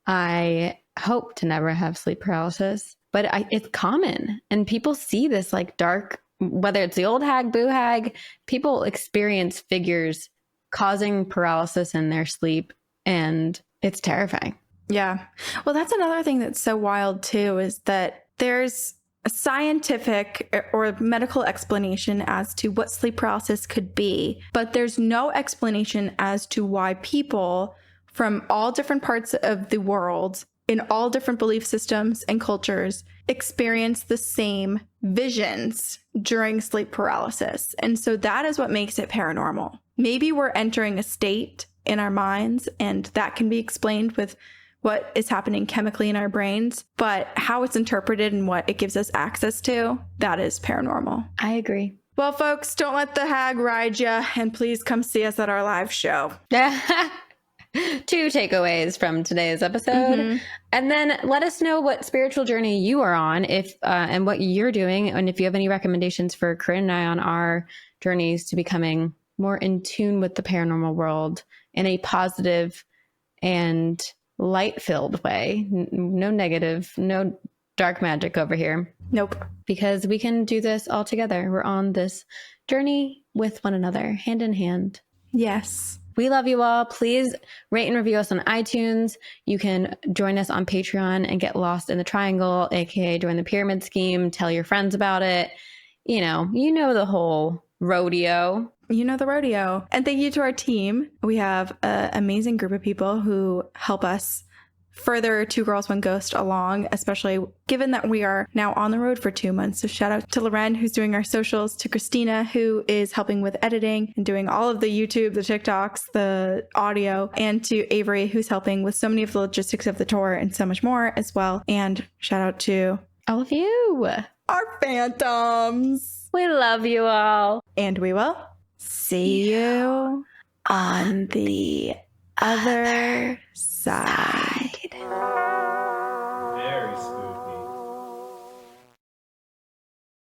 I hope to never have sleep paralysis, but it's common, and people see this like dark, whether it's the old hag, Boo Hag, people experience figures causing paralysis in their sleep, and it's terrifying. Yeah. Well, that's another thing that's so wild too, is that there's a scientific or medical explanation as to what sleep paralysis could be, but there's no explanation as to why people from all different parts of the world, in all different belief systems and cultures, experience the same visions during sleep paralysis. And so that is what makes it paranormal. Maybe we're entering a state in our minds, and that can be explained with what is happening chemically in our brains, but how it's interpreted and what it gives us access to, that is paranormal. I agree. Well, folks, don't let the hag ride you, and please come see us at our live show. 2 takeaways from today's episode. Mm-hmm. And then let us know what spiritual journey you are on, and what you're doing, and if you have any recommendations for Corinne and I on our journeys to becoming more in tune with the paranormal world in a positive and light-filled way. No negative, no dark magic over here. Nope. Because we can do this all together. We're on this journey with one another, hand in hand. Yes. We love you all. Please rate and review us on iTunes. You can join us on Patreon and get lost in the triangle, aka join the pyramid scheme, tell your friends about it. You know the whole rodeo. You know the rodeo. And thank you to our team. We have an amazing group of people who help us further Two Girls, One Ghost along, especially given that we are now on the road for 2 months. So shout out to Loren, who's doing our socials, to Christina, who is helping with editing and doing all of the YouTube, the TikToks, the audio, and to Avery, who's helping with so many of the logistics of the tour and so much more as well. And shout out to all of you, our phantoms. We love you all. And we will see you on the other side.